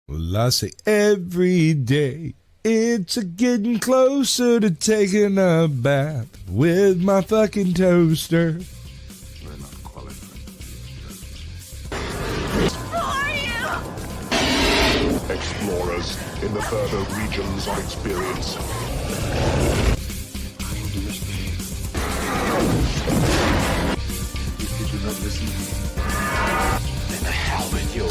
Well, I say every day it's a getting closer to taking a bath with my fucking toaster. We're not qualified. Who are you? Explorers in the further regions of experience. I will do misbehave. If you do not listen, then the hell with you.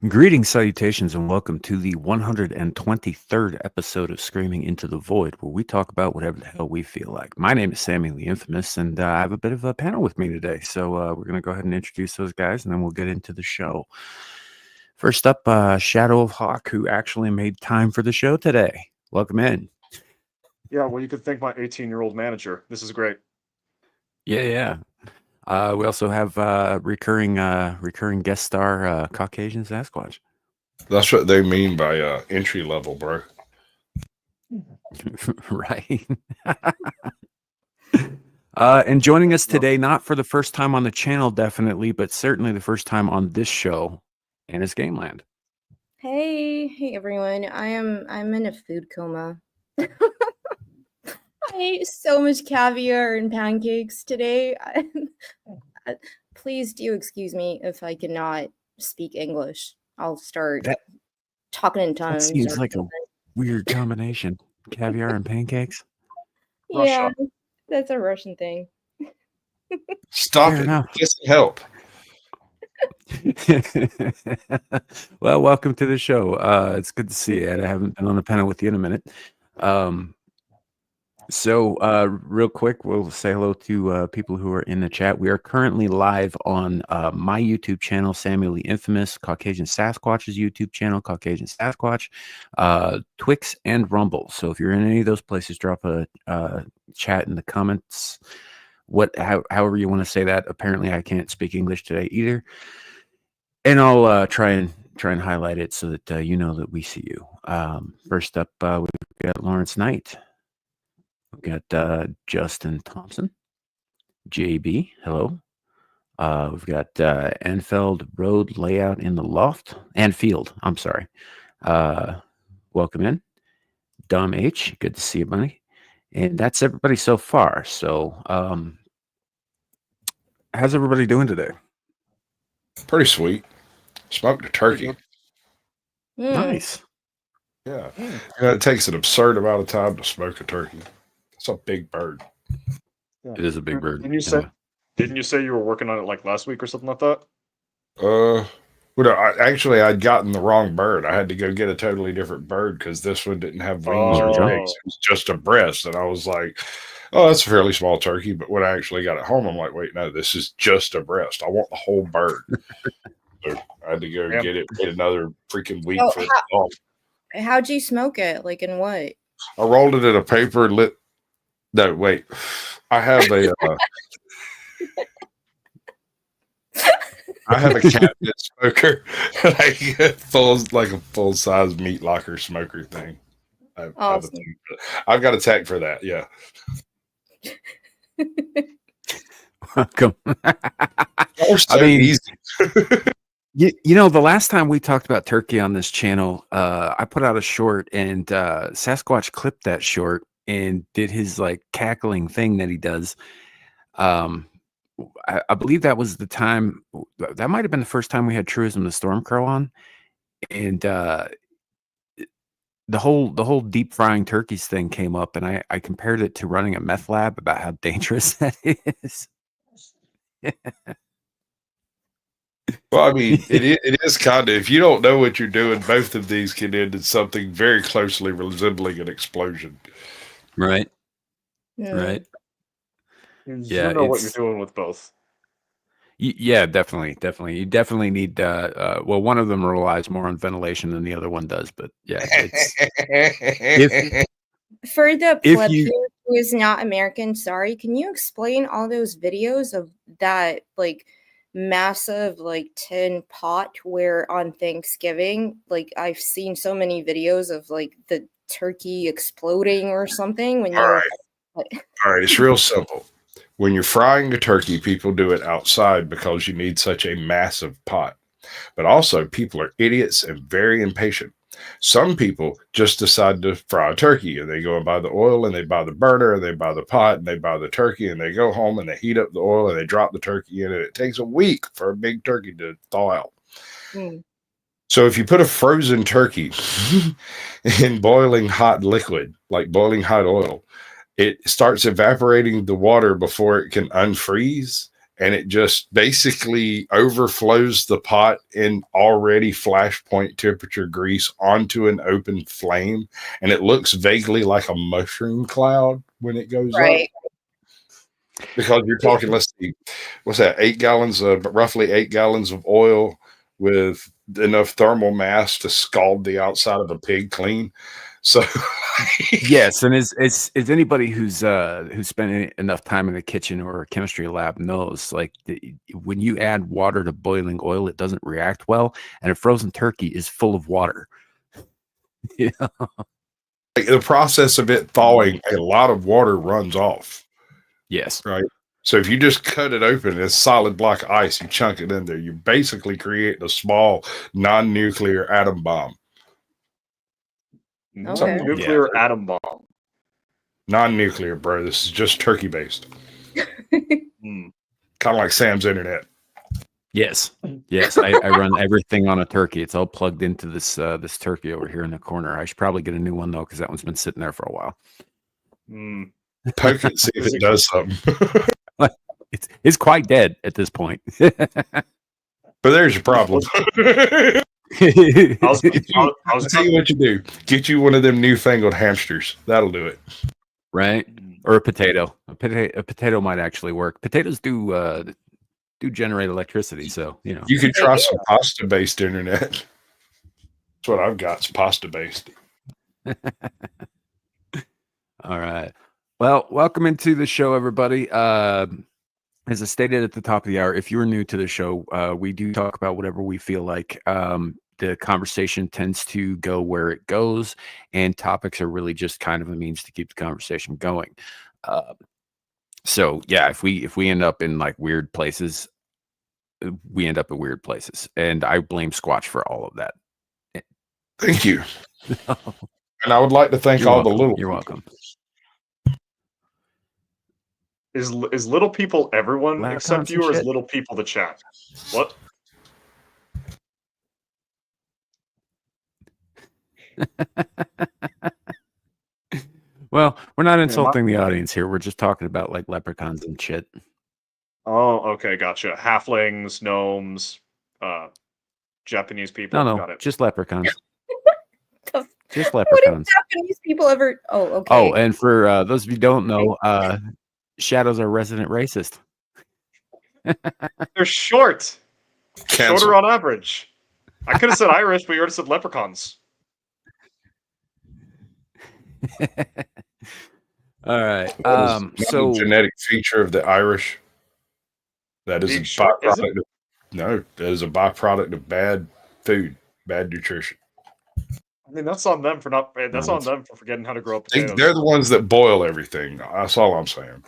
Greetings, salutations, and welcome to the 123rd episode of Screaming Into the Void, where we talk about whatever the hell we feel like. My name is Sammy the Infamous, and I have a bit of a panel with me today. So we're going to go ahead and introduce those guys, and then we'll get into the show. First up, Shadow of Hawk, who actually made time for the show today. Welcome in. Yeah, well, you could thank my 18-year-old manager. This is great. Yeah. We also have recurring guest star Caucasian Sasquatch. That's what they mean by entry level, bro. Right. And joining us today, not for the first time on the channel, definitely, but certainly the first time on this show, Anna's Gameland. Hey everyone. I'm in a food coma. I ate so much caviar and pancakes today. Please do excuse me if I cannot speak English. I'll start talking in tongues. That seems like a weird combination. Caviar and pancakes? Yeah, that's a Russian thing. Stop Fair it. enough. Get some help. Well, welcome to the show. It's good to see you, Ed. I haven't been on a panel with you in a minute. So real quick, we'll say hello to people who are in the chat. We are currently live on my YouTube channel, Samuel the Infamous, Caucasian Sasquatch's YouTube channel, Caucasian Sasquatch, Twix, and Rumble. So if you're in any of those places, drop a chat in the comments. However you want to say that. Apparently, I can't speak English today either, and I'll try and highlight it so that you know that we see you. First up, we've got Lawrence Knight. We've got Justin Thompson, JB, hello. We've got Anfield Road Layout in the Loft. Anfield, I'm sorry. Welcome in. Dom H, good to see you, buddy. And that's everybody so far. So, how's everybody doing today? Pretty sweet. Smoked a turkey. Nice. Yeah. You know, it takes an absurd amount of time to smoke a turkey. It's a big bird. Yeah. It is a big bird. Didn't you say you were working on it like last week or something like that? Well, no, I'd gotten the wrong bird. I had to go get a totally different bird because this one didn't have wings or legs. It was just a breast. And I was like, oh, that's a fairly small turkey. But when I actually got it home, I'm like, wait, no, this is just a breast. I want the whole bird. So I had to go get it. Wait another freaking week for it to fall. How'd you smoke it? Like in what? I rolled it in a paper lit. No, wait. I have a cabinet smoker, like a full size meat locker smoker thing. Awesome. I've got a tech for that. Yeah. Welcome. I mean, easy. You know, the last time we talked about turkey on this channel, I put out a short, and Sasquatch clipped that short and did his like cackling thing that he does. I believe that was the time. That might have been the first time we had Truism the Stormcrow on, and the whole deep frying turkeys thing came up, and I compared it to running a meth lab about how dangerous that is. Well, I mean, it is kind of, if you don't know what you're doing, both of these can end in something very closely resembling an explosion. Right. Yeah. Right. You know what you're doing with both. Yeah, definitely. You definitely need. Well, one of them relies more on ventilation than the other one does, but yeah. For the pleb who is not American, sorry, can you explain all those videos of that, like massive like tin pot where on Thanksgiving, like I've seen so many videos of like the turkey exploding or something when All you right. All right, it's real simple. When you're frying a turkey, people do it outside because you need such a massive pot. But also, people are idiots and very impatient. Some people just decide to fry a turkey and they go and buy the oil and they buy the burner and they buy the pot and they buy the turkey and they go home and they heat up the oil and they drop the turkey in and it takes a week for a big turkey to thaw out. Mm. So if you put a frozen turkey in boiling hot liquid, like boiling hot oil, it starts evaporating the water before it can unfreeze. And it just basically overflows the pot in already flashpoint temperature grease onto an open flame. And it looks vaguely like a mushroom cloud when it goes up. Right. Because you're talking, let's see, what's that? Roughly 8 gallons of oil with enough thermal mass to scald the outside of a pig clean. So Yes, and as anybody who's spent enough time in the kitchen or a chemistry lab knows, like when you add water to boiling oil, it doesn't react well, and a frozen turkey is full of water. Yeah. the process of it thawing, a lot of water runs off. Yes. Right. So if you just cut it open, it's solid block of ice, you chunk it in there, you basically create a small non-nuclear atom bomb. Okay. Nuclear atom bomb. Non-nuclear, bro. This is just turkey based. Mm. Kind of like Sam's internet. Yes. Yes. I run everything on a turkey. It's all plugged into this this turkey over here in the corner. I should probably get a new one though, because that one's been sitting there for a while. Mm. Poke it, see if it does something. It's quite dead at this point. But there's your problem. I'll tell you what you do. Get you one of them newfangled hamsters. That'll do it. Right? Or a potato. A potato might actually work. Potatoes do generate electricity, so you know. You could try some pasta based internet. That's what I've got. It's pasta based. All right. Well, welcome into the show, everybody. As I stated at the top of the hour, if you're new to the show, we do talk about whatever we feel like. The conversation tends to go where it goes, and topics are really just kind of a means to keep the conversation going. So yeah, if we end up in like weird places, we end up in weird places, and I blame Squatch for all of that. Thank you. And I would like to thank all the little. You're welcome. Is little people everyone Laptops except you, and or is shit. little people the chat? What? Well, we're not insulting the audience here. We're just talking about like leprechauns and shit. Oh, okay, gotcha. Halflings, gnomes, Japanese people. No, Got it. just leprechauns. Just What leprechauns. if Japanese people ever? Oh, okay. Oh, and for those of you who don't know, shadows are resident racist. They're short. Cancel. Shorter on average. I could have said Irish, but you already said leprechauns. All right. So genetic feature of the Irish. That is a byproduct. No, that is a byproduct of bad food, bad nutrition. I mean, that's on them for not. That's on them for forgetting how to grow potatoes. They're the ones that boil everything. That's all I'm saying.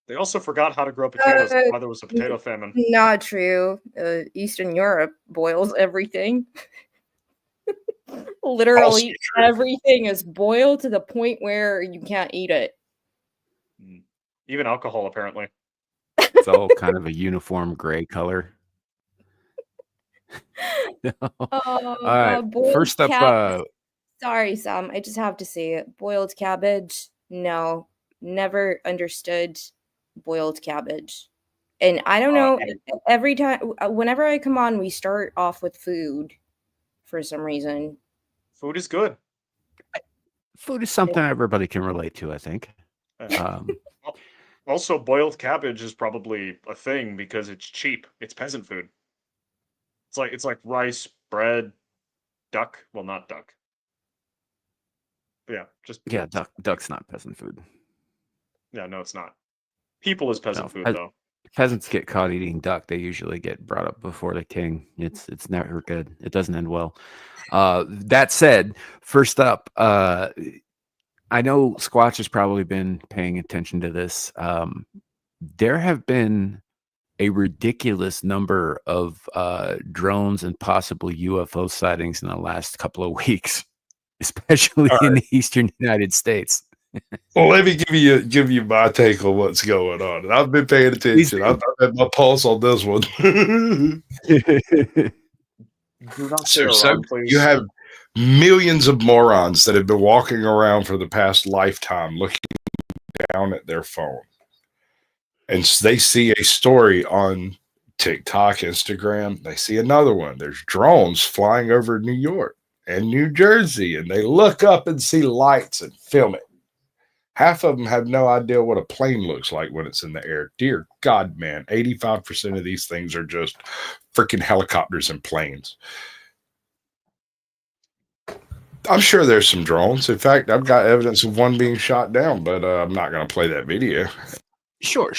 They also forgot how to grow potatoes. That's why there was a potato famine. Not true. Eastern Europe boils everything. Literally everything is boiled to the point where you can't eat it. Even alcohol, apparently. It's all kind of a uniform gray color. All right. First up, sorry, Sam. I just have to say it. Boiled cabbage. No, never understood boiled cabbage. And I don't know. Every time, whenever I come on, we start off with food for some reason. Food is good. Food is something everybody can relate to, I think. Also, boiled cabbage is probably a thing because it's cheap. It's peasant food. It's like rice, bread, duck. Well, not duck. But yeah, duck's not peasant food. Yeah, no, it's not. People is peasant food though. peasants get caught eating duck, they usually get brought up before the king. It's never good. It doesn't end well. That said, first up, I know Squatch has probably been paying attention to this. There have been a ridiculous number of drones and possible UFO sightings in the last couple of weeks, especially in the eastern United States. Well, let me give you my take on what's going on. And I've been paying attention. I've had my pulse on this one. Do not say so Iran, please. you have millions of morons that have been walking around for the past lifetime looking down at their phone. And they see a story on TikTok, Instagram. They see another one. There's drones flying over New York and New Jersey, and they look up and see lights and film it. Half of them have no idea what a plane looks like when it's in the air. Dear God, man, 85% of these things are just freaking helicopters and planes. I'm sure there's some drones. In fact, I've got evidence of one being shot down, but I'm not going to play that video. Sure.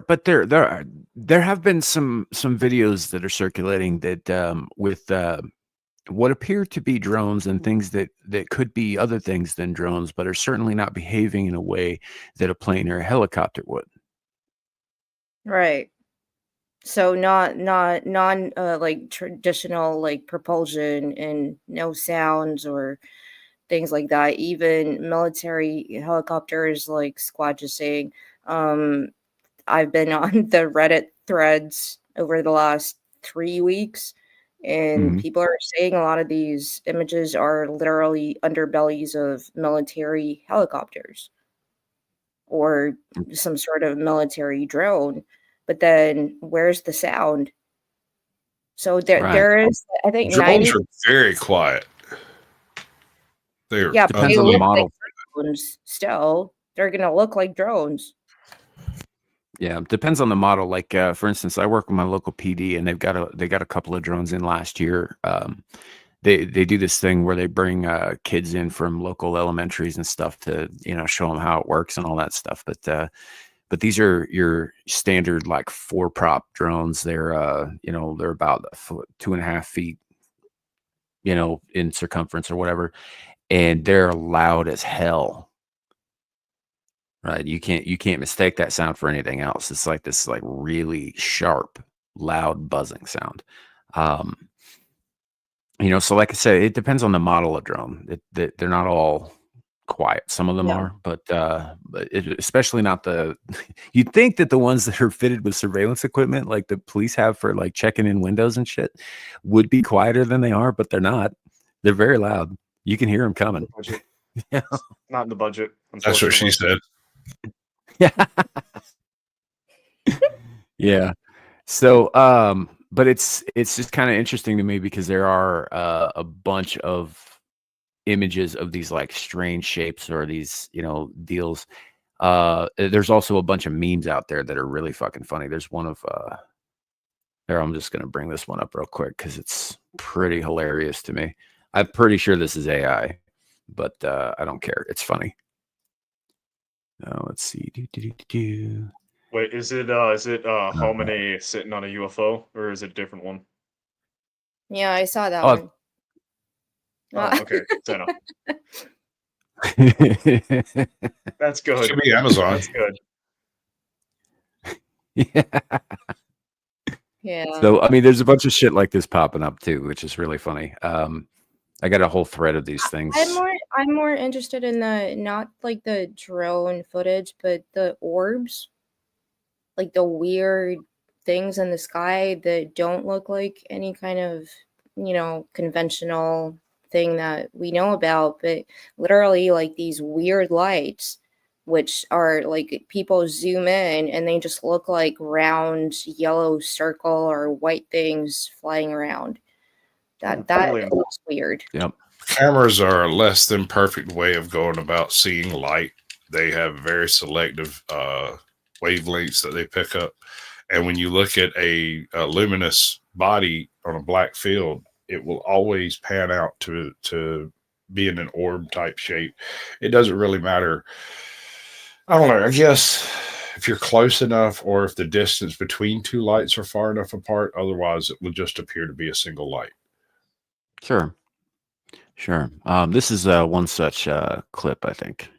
But there have been some videos that are circulating that with what appear to be drones and things that could be other things than drones, but are certainly not behaving in a way that a plane or a helicopter would. Right. So not non like traditional like propulsion and no sounds or things like that. Even military helicopters, like Squatch is saying. I've been on the Reddit threads over the last 3 weeks, and people are saying a lot of these images are literally underbellies of military helicopters or some sort of military drone. But then where's the sound? So there is, I think, drones are very quiet. Yeah, depends on the model. Like drones, still, they're gonna look like drones. Yeah, depends on the model. Like for instance, I work with my local PD, and they got a couple of drones in last year. They do this thing where they bring kids in from local elementaries and stuff to show them how it works and all that stuff. But these are your standard like 4-prop drones. They're they're about 2.5 feet, in circumference or whatever, and they're loud as hell. Right, you can't mistake that sound for anything else. It's like this like really sharp, loud buzzing sound. So like I said, it depends on the model of drone. They're not all quiet. Some of them are, but especially not the. You'd think that the ones that are fitted with surveillance equipment, like the police have for like checking in windows and shit, would be quieter than they are, but they're not. They're very loud. You can hear them coming. Yeah, not in the budget. That's what she said. Yeah. Yeah. So, but it's just kind of interesting to me because there are a bunch of images of these like strange shapes or these, deals. There's also a bunch of memes out there that are really fucking funny. There's one of there, I'm just gonna bring this one up real quick because it's pretty hilarious to me. I'm pretty sure this is AI, but I don't care. It's funny. Let's see. Wait, is it Hominy sitting on a UFO, or is it a different one? Yeah, I saw that one. Oh, okay. Fair enough. That's good. It should be Amazon. That's good. Yeah. Yeah. So I mean, there's a bunch of shit like this popping up too, which is really funny. I got a whole thread of these things. I'm more interested in the not like the drone footage, but the orbs, like the weird things in the sky that don't look like any kind of conventional thing that we know about, but literally like these weird lights, which are like people zoom in and they just look like round yellow circle or white things flying around. That looks weird. Yep. Cameras are a less than perfect way of going about seeing light. They have very selective wavelengths that they pick up. And when you look at a luminous body on a black field, it will always pan out to be in an orb type shape. It doesn't really matter. I don't know. I guess if you're close enough, or if the distance between two lights are far enough apart. Otherwise, it will just appear to be a single light. Sure. Sure. This is one such clip, I think.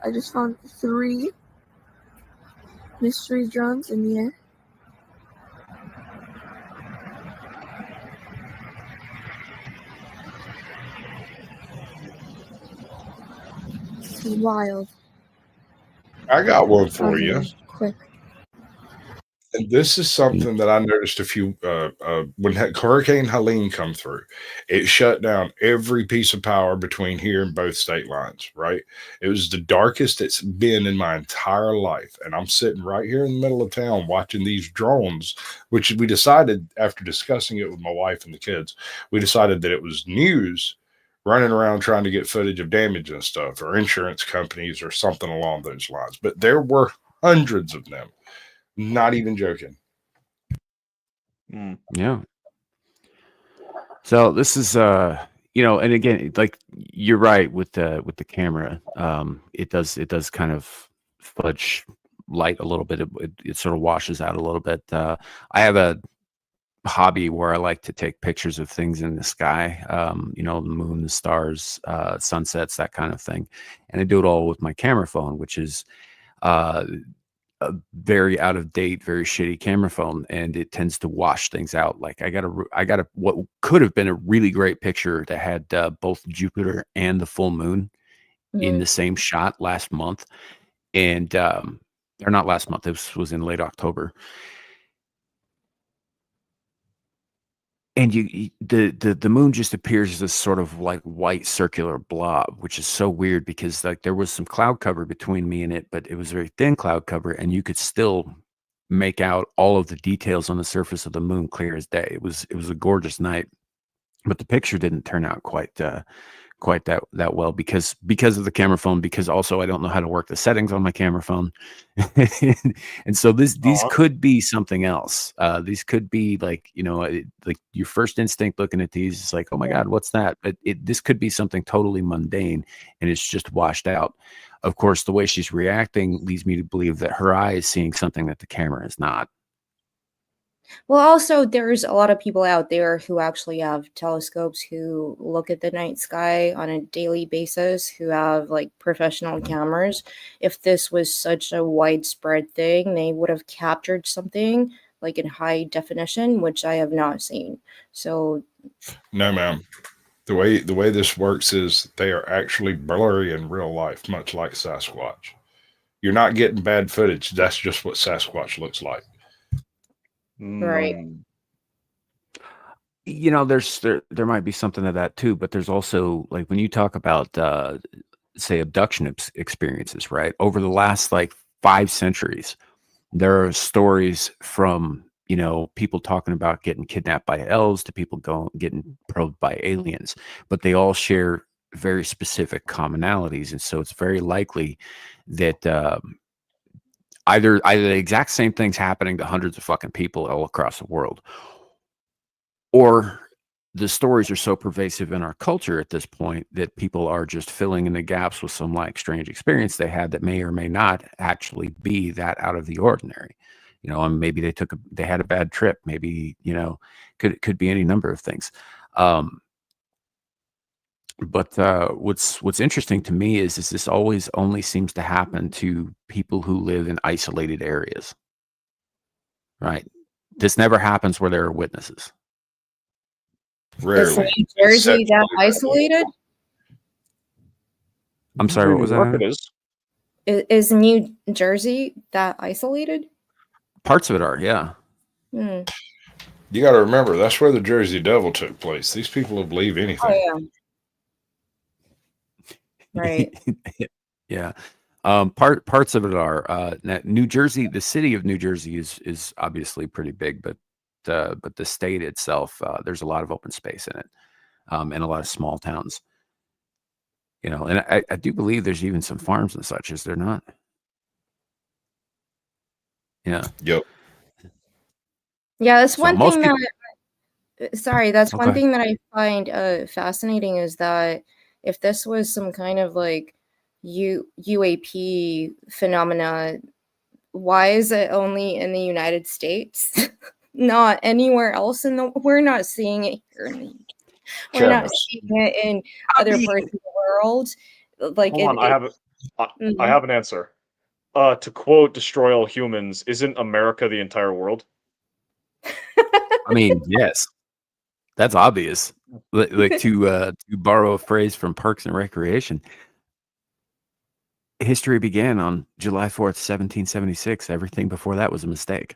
I just found 3 mystery drones in the air. It's wild. I got one for you. Quick. And this is something that I noticed when Hurricane Helene come through. It shut down every piece of power between here and both state lines, right? It was the darkest it's been in my entire life. And I'm sitting right here in the middle of town watching these drones, which we decided after discussing it with my wife and the kids, we decided that it was news running around trying to get footage of damage and stuff, or insurance companies or something along those lines. But there were hundreds of them. Not even joking. Yeah. So this is and again, like you're right with the camera. It does kind of fudge light a little bit. It sort of washes out a little bit. I have a hobby where I like to take pictures of things in the sky, the moon, the stars, sunsets, that kind of thing. And I do it all with my camera phone, which is a very out of date, very shitty camera phone, and it tends to wash things out. Like I got a what could have been a really great picture that had both Jupiter and the full moon in the same shot last month, and or not last month. This was in late October. And the moon just appears as this sort of like white circular blob, which is so weird because like there was some cloud cover between me and it, but it was very thin cloud cover, and you could still make out all of the details on the surface of the moon clear as day. It was a gorgeous night, but the picture didn't turn out quite that well because of the camera phone, because also I don't know how to work the settings on my camera phone. And so these could be something else. These could be like, like your first instinct looking at these is like, oh my God, what's that? But this could be something totally mundane, and it's just washed out. Of course, the way she's reacting leads me to believe that her eye is seeing something that the camera is not. Well, also, there's a lot of people out there who actually have telescopes who look at the night sky on a daily basis, who have like professional cameras. If this was such a widespread thing, they would have captured something like in high definition, which I have not seen. So, no, ma'am. The way this works is they are actually blurry in real life, much like Sasquatch. You're not getting bad footage. That's just what Sasquatch looks like. Right. There might be something to that too, but there's also like when you talk about say abduction experiences, right? Over the last like 5 centuries, there are stories from people talking about getting kidnapped by elves to people getting probed by aliens, but they all share very specific commonalities, and so it's very likely that either the exact same things happening to hundreds of fucking people all across the world, or the stories are so pervasive in our culture at this point that people are just filling in the gaps with some like strange experience they had that may or may not actually be that out of the ordinary. And maybe they had a bad trip. Maybe, could be any number of things. But what's interesting to me is this always only seems to happen to people who live in isolated areas, right? This never happens where there are witnesses. Rarely. Is New Jersey that isolated? I'm sorry, what was that? Is New Jersey that isolated? Parts of it are, yeah. You got to remember, that's where the Jersey Devil took place. These people will believe anything. Oh, yeah. Right. Yeah. Parts of it are New Jersey. The city of New Jersey is obviously pretty big, but the state itself, there's a lot of open space in it, and a lot of small towns. And I do believe there's even some farms and such. Is there not? Yeah. Yep. Yeah, that's one thing that's one Okay. thing that I find fascinating is that if this was some kind of like UAP phenomena, why is it only in the United States? Not anywhere else in the we're not seeing it here we're not Cameras. seeing it in other parts of the world. Like Hold on, I Mhm. have an answer. To quote "Destroy All Humans," isn't America the entire world? I mean, yes, that's obvious. Like to borrow a phrase from Parks and Recreation, history began on July 4th, 1776. Everything before that was a mistake.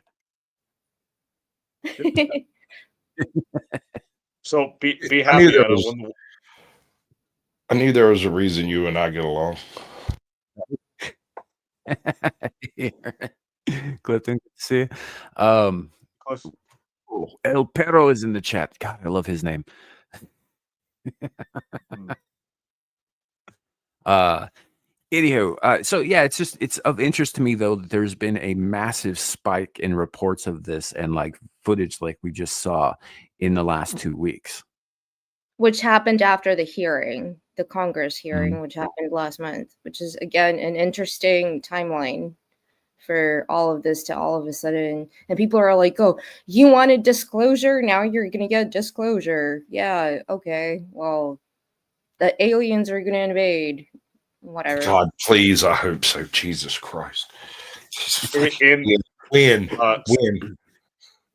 So be I knew happy, there Anna. was. I knew there was a reason you and I get along. Clifton, good to see you. Cliff, Oh, El Perro is in the chat. God, I love his name. hmm. Anywho, so yeah, it's of interest to me though that there's been a massive spike in reports of this and like footage like we just saw in the last 2 weeks. Which happened after the hearing, the Congress Mhm. hearing, which happened last month, which is again an interesting timeline for all of this to all of a sudden. And people are like, "Oh, you wanted disclosure, now you're gonna get disclosure." Yeah, okay. Well, the aliens are gonna invade. Whatever. God, please, I hope so. Jesus Christ. In Win.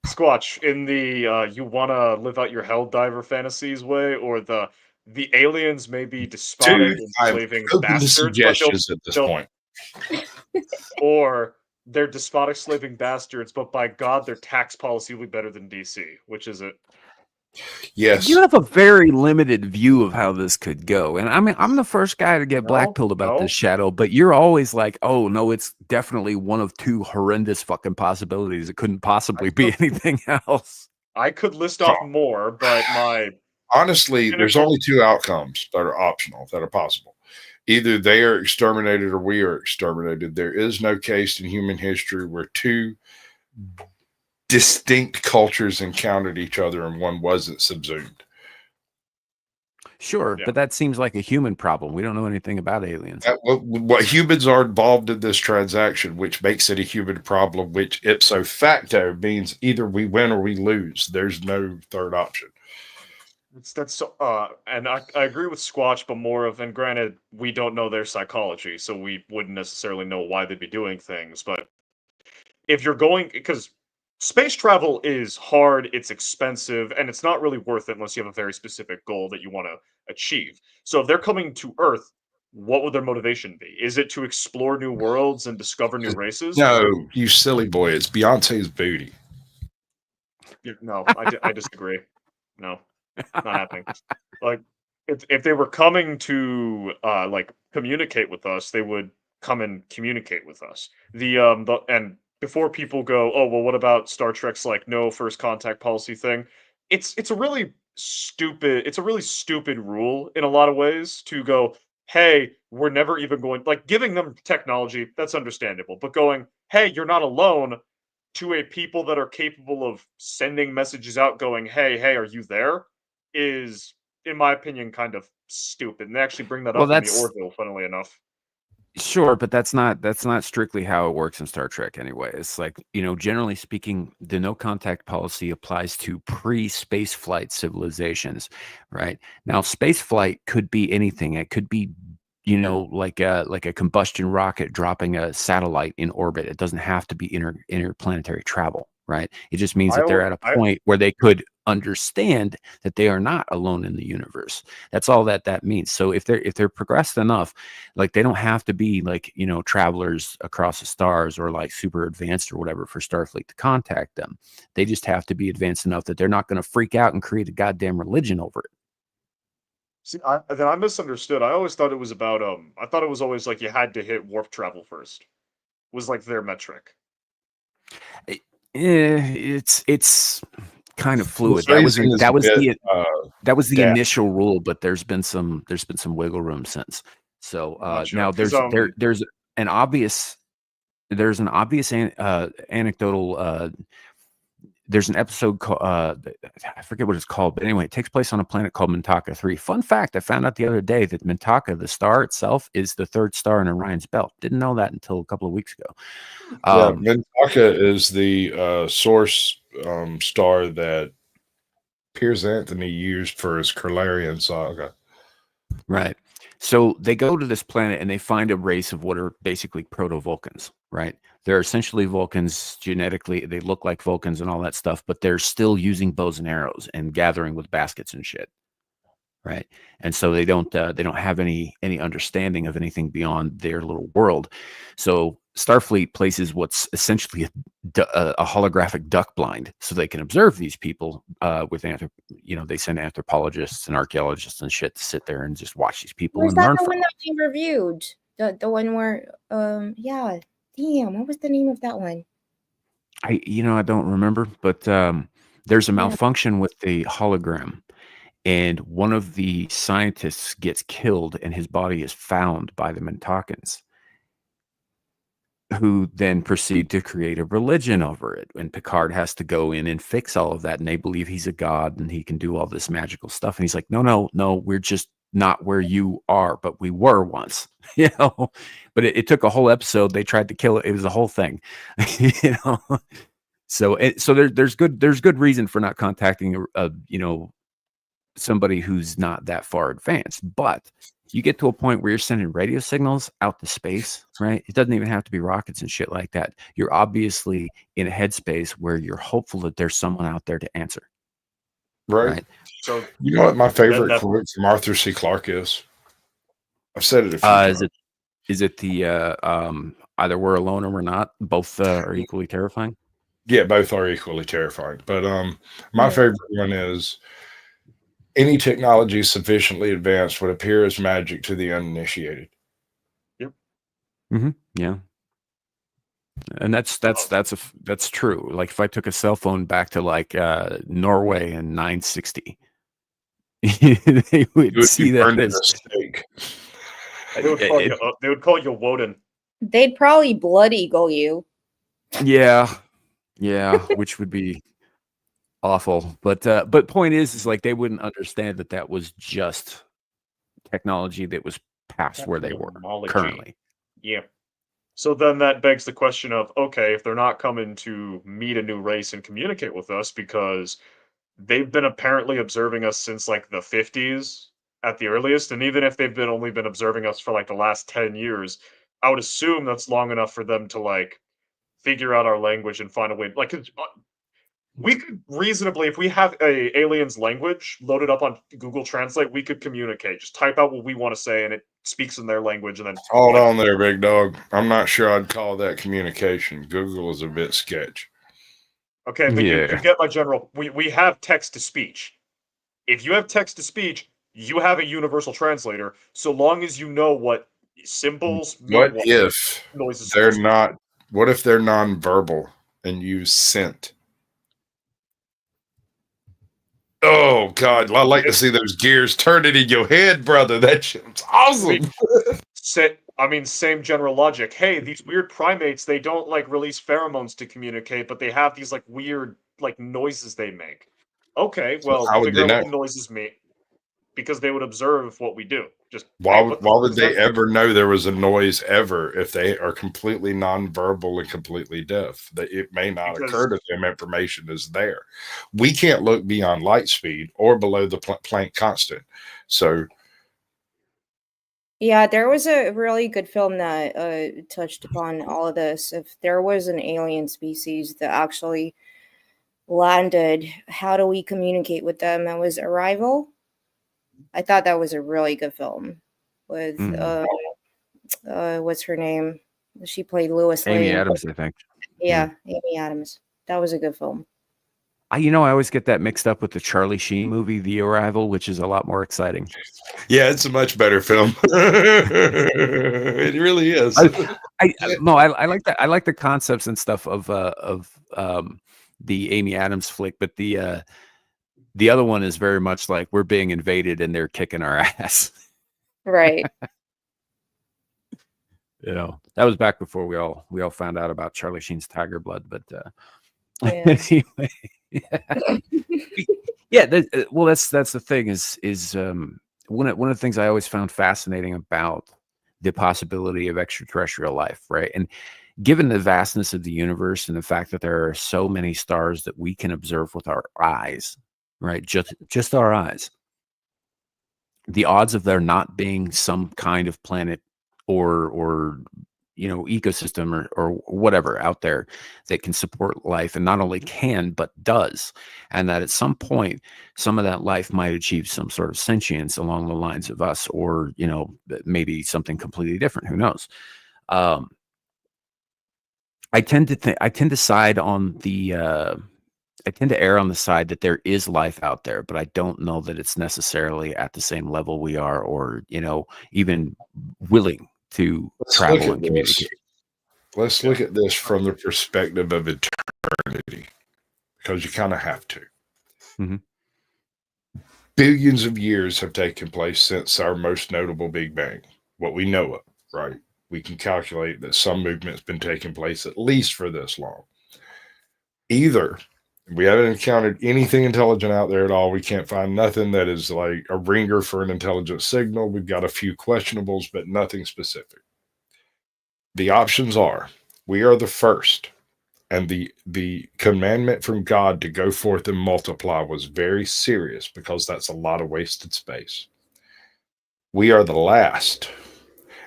Squatch, in the you wanna live out your Helldiver fantasies way, or the aliens may be despotic Dude, and I'm slaving open to bastards, but suggestions at this point. or they're despotic slaving bastards, but by God, their tax policy will be better than DC. Which is it? Yes. You have a very limited view of how this could go. And I mean, I'm the first guy to get No, blackpilled about no. this, Shadow, but you're always like, oh, no, it's definitely one of two horrendous fucking possibilities. It couldn't possibly be anything else. I could list off more, but my Honestly, there's cynical- only two outcomes that are optional, that are possible. Either they are exterminated or we are exterminated. There is no case in human history where two distinct cultures encountered each other and one wasn't subsumed. Sure, Yeah. but that seems like a human problem. We don't know anything about aliens. What humans are involved in this transaction, which makes it a human problem, which ipso facto means either we win or we lose. There's no third option. That's so, and I agree with Squatch, but more of, and granted, we don't know their psychology, so we wouldn't necessarily know why they'd be doing things. But if you're going, because space travel is hard, it's expensive, and it's not really worth it unless you have a very specific goal that you want to achieve. So if they're coming to Earth, what would their motivation be? Is it to explore new worlds and discover new races? No, you silly boy. It's Beyonce's booty. No, I disagree. No, not happening. Like, if they were coming to like communicate with us, they would come and communicate with us. And before people go, oh well, what about Star Trek's like no first contact policy thing? It's a really stupid. It's a really stupid rule in a lot of ways to go. Hey, we're never even going like giving them technology. That's understandable, but going, hey, you're not alone to a people that are capable of sending messages out going, hey, are you there? Is, in my opinion, kind of stupid. And they actually bring that Well, up in the that's Orville, funnily enough. sure, but that's not strictly how it works in Star Trek anyway. It's like, generally speaking, the no contact policy applies to pre-space flight civilizations, right? Now, space flight could be anything. It could be, like a combustion rocket dropping a satellite in orbit. It doesn't have to be interplanetary travel, right? It just means that they're at a point where they could understand that they are not alone in the universe. That's all that means. So if they're progressed enough, like they don't have to be like, travelers across the stars or like super advanced or whatever for Starfleet to contact them. They just have to be advanced enough that they're not going to freak out and create a goddamn religion over it. See, I misunderstood. I always thought it was about I thought it was always like you had to hit warp travel first. Was like their metric. It's kind of fluid. The That was phrasing is that a was bit, that was the daft. initial rule, but there's been some wiggle room since. So Gotcha. now 'Cause, there's an obvious anecdotal there's an episode called I forget what it's called, but anyway, it takes place on a planet called Mintaka 3. Fun fact, I found out the other day that Mintaka, the star itself, is the third star in Orion's belt. Didn't know that until a couple of weeks ago. Yeah, Mintaka is the source star that Piers Anthony used for his Krillarian saga. Right. So they go to this planet and they find a race of what are basically proto-Vulcans, right? They're essentially Vulcans genetically. They look like Vulcans and all that stuff, but they're still using bows and arrows and gathering with baskets and shit, right? And so they don't have any understanding of anything beyond their little world. So Starfleet places what's essentially a holographic duck blind, so they can observe these people with they send anthropologists and archaeologists and shit to sit there and just watch these people Was and that learn the from one that we reviewed? The one where yeah. Damn, what was the name of that one? I don't remember, but there's a Yeah. malfunction with the hologram, and one of the scientists gets killed, and his body is found by the Mintakans, who then proceed to create a religion over it. And Picard has to go in and fix all of that, and they believe he's a god and he can do all this magical stuff. And he's like, no, we're just not where you are, but we were once, But it took a whole episode. They tried to kill it. It was a whole thing, So there's good reason for not contacting somebody who's not that far advanced. But you get to a point where you're sending radio signals out to space, right? It doesn't even have to be rockets and shit like that. You're obviously in a headspace where you're hopeful that there's someone out there to answer. Right. So you know what my favorite quote from Arthur C. Clarke is? I've said it a few times. Is it the either we're alone or we're not? Both are equally terrifying. Yeah, both are equally terrifying. But my favorite one is, any technology sufficiently advanced would appear as magic to the uninitiated. Yep. Mm-hmm. Yeah. And that's true. Like if I took a cell phone back to like Norway in 960, they would see that as mistake. They would call you Woden. They'd probably blood eagle you. Yeah, which would be awful. But point is like they wouldn't understand that was just technology that was past where they were currently. Yeah. So then that begs the question of, okay, if they're not coming to meet a new race and communicate with us because they've been apparently observing us since like the 50s at the earliest, and even if they've only been observing us for like the last 10 years, I would assume that's long enough for them to like figure out our language and find a way. Like, we could reasonably, if we have a alien's language loaded up on Google Translate, we could communicate. Just type out what we want to say, and it speaks in their language. And then hold on there, big dog. I'm not sure I'd call that communication. Google is a bit sketch. Okay, but you get my general. We have text to speech. If you have text to speech, you have a universal translator. So long as you know what symbols mean. What if they're not? What if they're nonverbal and use scent? Oh God, I like to see those gears turning in your head, brother. That shit's awesome. Same general logic. Hey, these weird primates, they don't like release pheromones to communicate, but they have these like weird like noises they make. Okay, well, figure out what the noises mean. Because they would observe what we do. Just why would they ever know there was a noise ever if they are completely nonverbal and completely deaf? That it may not occur to them information is there. We can't look beyond light speed or below the Planck constant. So yeah, there was a really good film that touched upon all of this. If there was an alien species that actually landed, how do we communicate with them? It was Arrival. I thought that was a really good film with what's her name? She played Lois Lane. Amy Adams, I think. Yeah, Amy Adams. That was a good film. I always get that mixed up with the Charlie Sheen movie, The Arrival, which is a lot more exciting. Yeah, it's a much better film. It really is. I like that. I like the concepts and stuff of the Amy Adams flick, but the other one is very much like we're being invaded and they're kicking our ass. Right. That was back before we all found out about Charlie Sheen's Tiger Blood. But Yeah. Anyway, yeah. Well, that's the thing is one of the things I always found fascinating about the possibility of extraterrestrial life, right? And given the vastness of the universe and the fact that there are so many stars that we can observe with our eyes, right? Just our eyes. The odds of there not being some kind of planet or ecosystem or whatever out there that can support life, and not only can but does, and that at some point some of that life might achieve some sort of sentience along the lines of us, or maybe something completely different, who knows. I tend to side on the I tend to err on the side that there is life out there, but I don't know that it's necessarily at the same level we are, or even willing to travel and communicate. Let's look at this from the perspective of eternity, because you kind of have to. Mm-hmm. Billions of years have taken place since our most notable Big Bang, what we know of, right? We can calculate that some movement's been taking place at least for this long. Either we haven't encountered anything intelligent out there at all. We can't find nothing that is like a ringer for an intelligent signal. We've got a few questionables, but nothing specific. The options are we are the first, and the commandment from God to go forth and multiply was very serious, because that's a lot of wasted space. We are the last,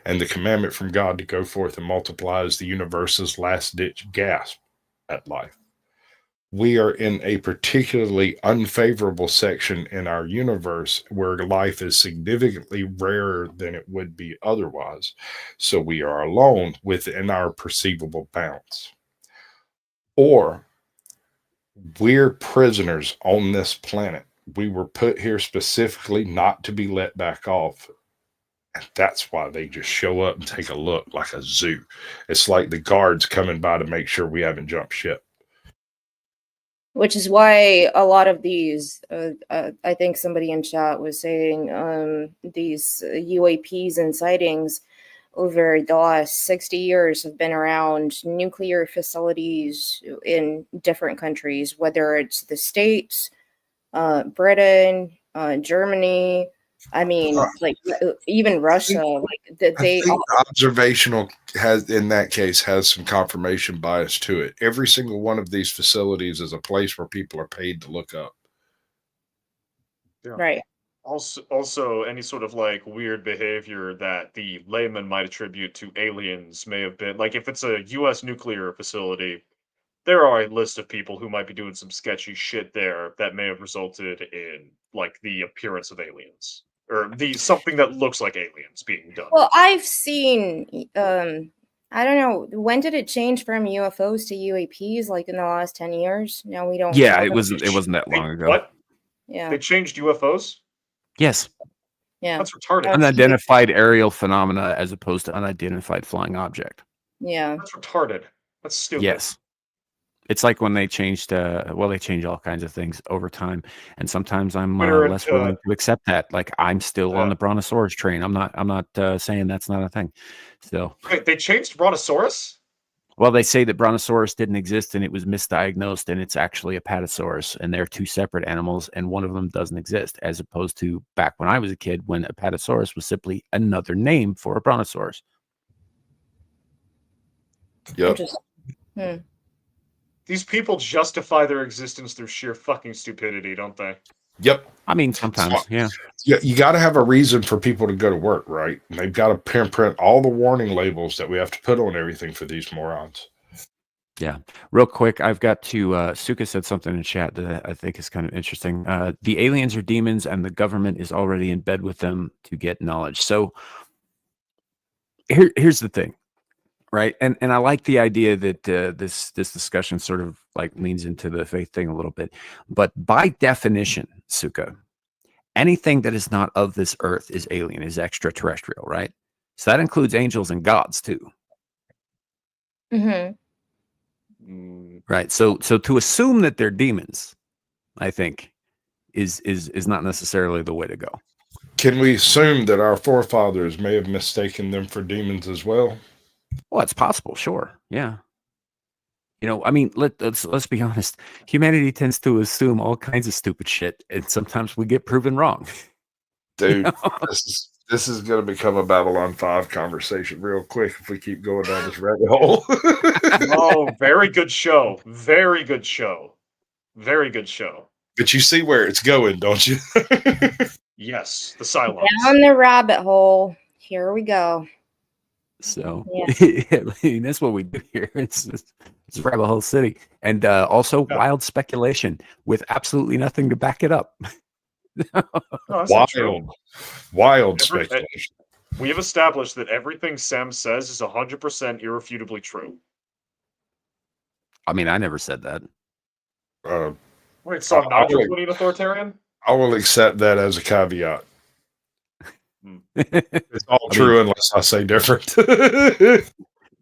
and the commandment from God to go forth and multiply is the universe's last-ditch gasp at life. We are in a particularly unfavorable section in our universe where life is significantly rarer than it would be otherwise. So we are alone within our perceivable bounds. Or we're prisoners on this planet. We were put here specifically not to be let back off. And that's why they just show up and take a look, like a zoo. It's like the guards coming by to make sure we haven't jumped ship. Which is why a lot of these, I think somebody in chat was saying, these UAPs and sightings over the last 60 years have been around nuclear facilities in different countries, whether it's the States, Britain, Germany. I mean, like even Russia, like that they observational has in that case has some confirmation bias to it. Every single one of these facilities is a place where people are paid to look up. Yeah. Right. Also, any sort of like weird behavior that the layman might attribute to aliens may have been like if it's a U.S. nuclear facility, there are a list of people who might be doing some sketchy shit there that may have resulted in like the appearance of aliens. Or something that looks like aliens being done. Well, I've seen I don't know, when did it change from UFOs to UAPs? Like in the last 10 years? Now we don't. Yeah, it wasn't that long ago. What? Yeah. They changed UFOs? Yes. Yeah. That's retarded. Unidentified aerial phenomena as opposed to unidentified flying object. Yeah. That's retarded. That's stupid. Yes. It's like when they changed, they change all kinds of things over time, and sometimes I'm less willing to accept that. Like I'm still on the Brontosaurus train. I'm not saying that's not a thing. So wait, they changed Brontosaurus? Well, they say that Brontosaurus didn't exist and it was misdiagnosed, and it's actually Apatosaurus, and they're two separate animals, and one of them doesn't exist, as opposed to back when I was a kid when Apatosaurus was simply another name for a Brontosaurus. Yep. These people justify their existence through sheer fucking stupidity, don't they? Yep. I mean, sometimes, yeah. You got to have a reason for people to go to work, right? And they've got to print all the warning labels that we have to put on everything for these morons. Yeah. Real quick, I've got to, Suka said something in chat that I think is kind of interesting. The aliens are demons and the government is already in bed with them to get knowledge. So here's the thing. Right. And I like the idea that this discussion sort of like leans into the faith thing a little bit. But by definition, Suka, anything that is not of this earth is alien, is extraterrestrial. Right. So that includes angels and gods, too. Mm-hmm. Right. So to assume that they're demons, I think, is not necessarily the way to go. Can we assume that our forefathers may have mistaken them for demons as well? Well, it's possible, sure. Yeah. I mean, let's be honest. Humanity tends to assume all kinds of stupid shit, and sometimes we get proven wrong. Dude, this is going to become a Babylon 5 conversation real quick if we keep going down this rabbit hole. Oh, very good show. Very good show. Very good show. But you see where it's going, don't you? Yes, the Cylons. Down the rabbit hole. Here we go. So Yeah. I mean, that's what we do here. It's rabbit hole city, and also wild speculation with absolutely nothing to back it up. No, that's not true. Wild speculation. We have established that everything Sam says is 100% irrefutably true. I mean, I never said that. Wait, so I'm not a complete authoritarian? I will accept that as a caveat. It's all true unless I say different. If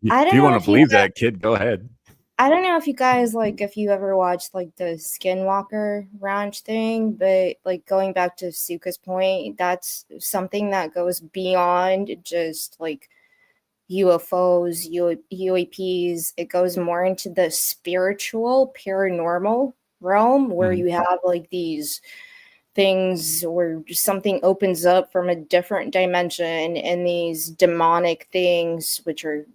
you want to believe that, kid, go ahead. I don't know if you guys if you ever watched the Skinwalker Ranch thing, but going back to Suka's point, that's something that goes beyond just UFOs, UAPs. It goes more into the spiritual, paranormal realm where you have these things where something opens up from a different dimension, and these demonic things, which are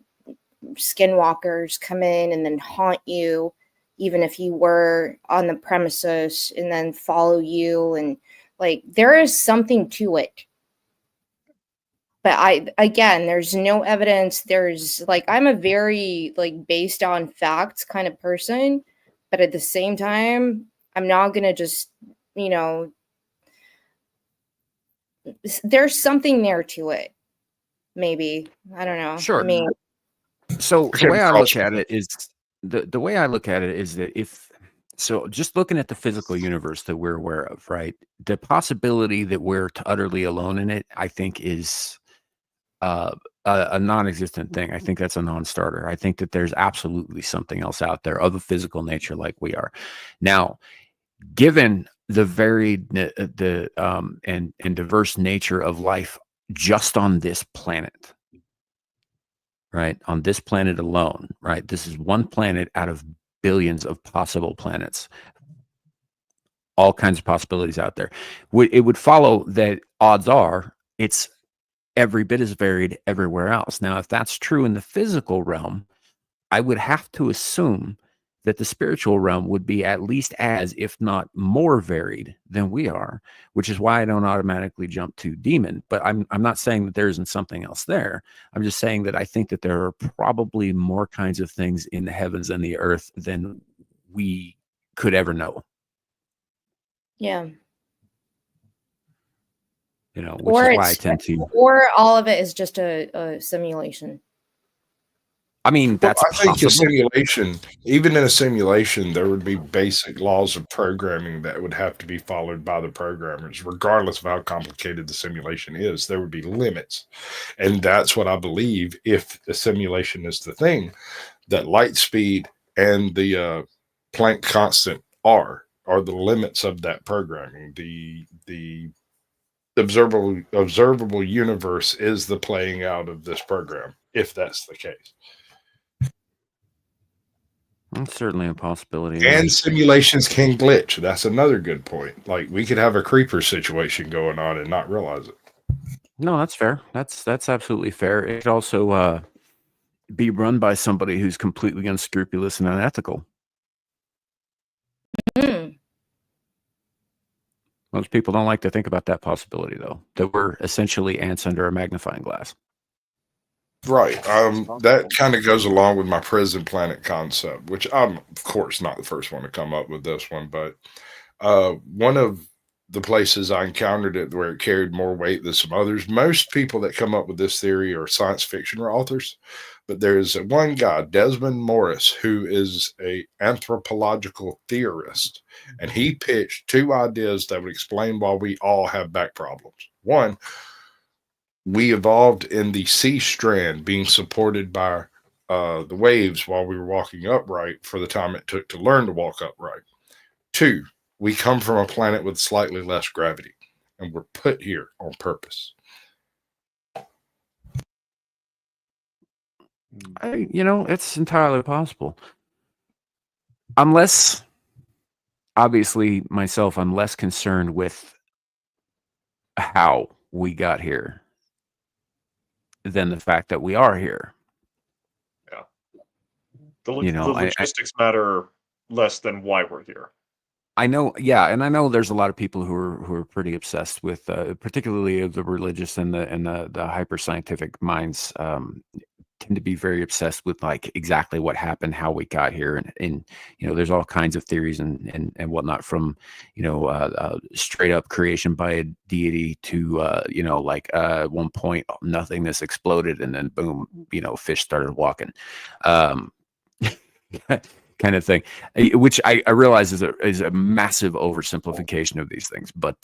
skinwalkers, come in and then haunt you even if you were on the premises, and then follow you, and there is something to it. But there's no evidence. There's I'm a very based on facts kind of person, but at the same time I'm not gonna just there's something there to it. Maybe. I don't know. Sure. I mean, so the way I look at it is the way I look at it is that just looking at the physical universe that we're aware of, right? The possibility that we're utterly alone in it, I think, is a non-existent thing. I think that's a non-starter. I think that there's absolutely something else out there of a physical nature like we are. Now, given the varied and diverse nature of life just on this planet, right? On this planet alone, right? This is one planet out of billions of possible planets. All kinds of possibilities out there. It would follow that odds are it's every bit as varied everywhere else. Now, if that's true in the physical realm, I would have to assume that the spiritual realm would be at least as, if not more varied than we are, which is why I don't automatically jump to demon. But I'm not saying that there isn't something else there. I'm just saying that I think that there are probably more kinds of things in the heavens and the earth than we could ever know. Yeah. Which is why I tend to. Or all of it is just a simulation. I mean, that's I think a simulation, even in a simulation, there would be basic laws of programming that would have to be followed by the programmers, regardless of how complicated the simulation is. There would be limits. And that's what I believe, if the simulation is the thing, that light speed and the Planck constant are the limits of that programming. The observable universe is the playing out of this program, if that's the case. That's certainly a possibility. And simulations can glitch. That's another good point. We could have a creeper situation going on and not realize it. No, that's fair. That's absolutely fair. It could also be run by somebody who's completely unscrupulous and unethical. Most people don't like to think about that possibility, though, that we're essentially ants under a magnifying glass. Right. That kind of goes along with my prison planet concept, which I'm, of course, not the first one to come up with this one, but one of the places I encountered it where it carried more weight than some others. Most people that come up with this theory are science fiction authors, but there's one guy, Desmond Morris, who is an anthropological theorist, and he pitched two ideas that would explain why we all have back problems. One, we evolved in the C strand, being supported by the waves while we were walking upright for the time it took to learn to walk upright. Two, we come from a planet with slightly less gravity, and we're put here on purpose. It's entirely possible. unless, obviously, myself, I'm less concerned with how we got here than the fact that we are here. Yeah. The I logistics matter less than why we're here. I know, yeah, and I know there's a lot of people who are pretty obsessed with, particularly of the religious and the hyper scientific minds, tend to be very obsessed with like exactly what happened, how we got here, and there's all kinds of theories and whatnot, from straight up creation by a deity to at one point nothingness exploded and then boom, fish started walking. Kind of thing, which I realize is a massive oversimplification of these things, but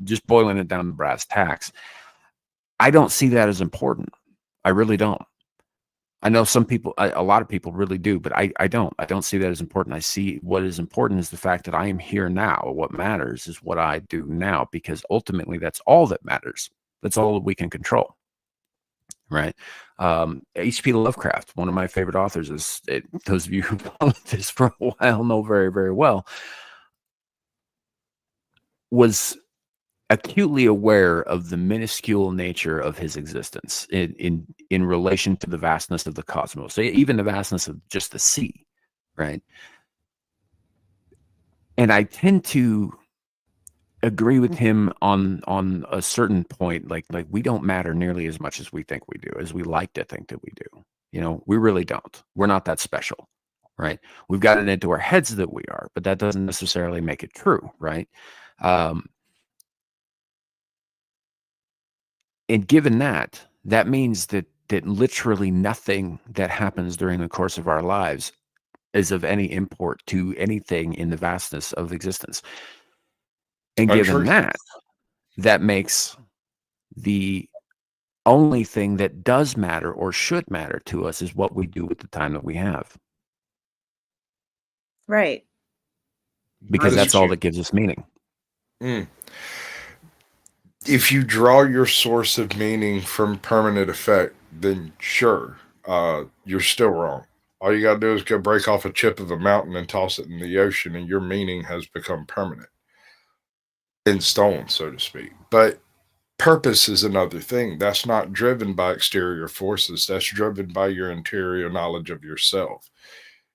just boiling it down to brass tacks, I don't see that as important. I really don't. I know some people, a lot of people really do, but I don't. I don't see that as important. I see what is important is the fact that I am here now. What matters is what I do now, because ultimately that's all that matters. That's all that we can control. Right. H.P. Lovecraft, one of my favorite authors, those of you who followed this for a while know very, very well, was acutely aware of the minuscule nature of his existence in relation to the vastness of the cosmos, so even the vastness of just the sea. Right. And I tend to agree with him on a certain point, like we don't matter nearly as much as we think we do, as we like to think that we do. We really don't. We're not that special, right? We've got it into our heads that we are, but that doesn't necessarily make it true, right? And given that means that literally nothing that happens during the course of our lives is of any import to anything in the vastness of existence. And given that makes the only thing that does matter or should matter to us is what we do with the time that we have. Right. Because that's all that gives us meaning. If you draw your source of meaning from permanent effect, then sure, you're still wrong. All you got to do is go break off a chip of a mountain and toss it in the ocean, and your meaning has become permanent. In stone, so to speak. But purpose is another thing. That's not driven by exterior forces. That's driven by your interior knowledge of yourself.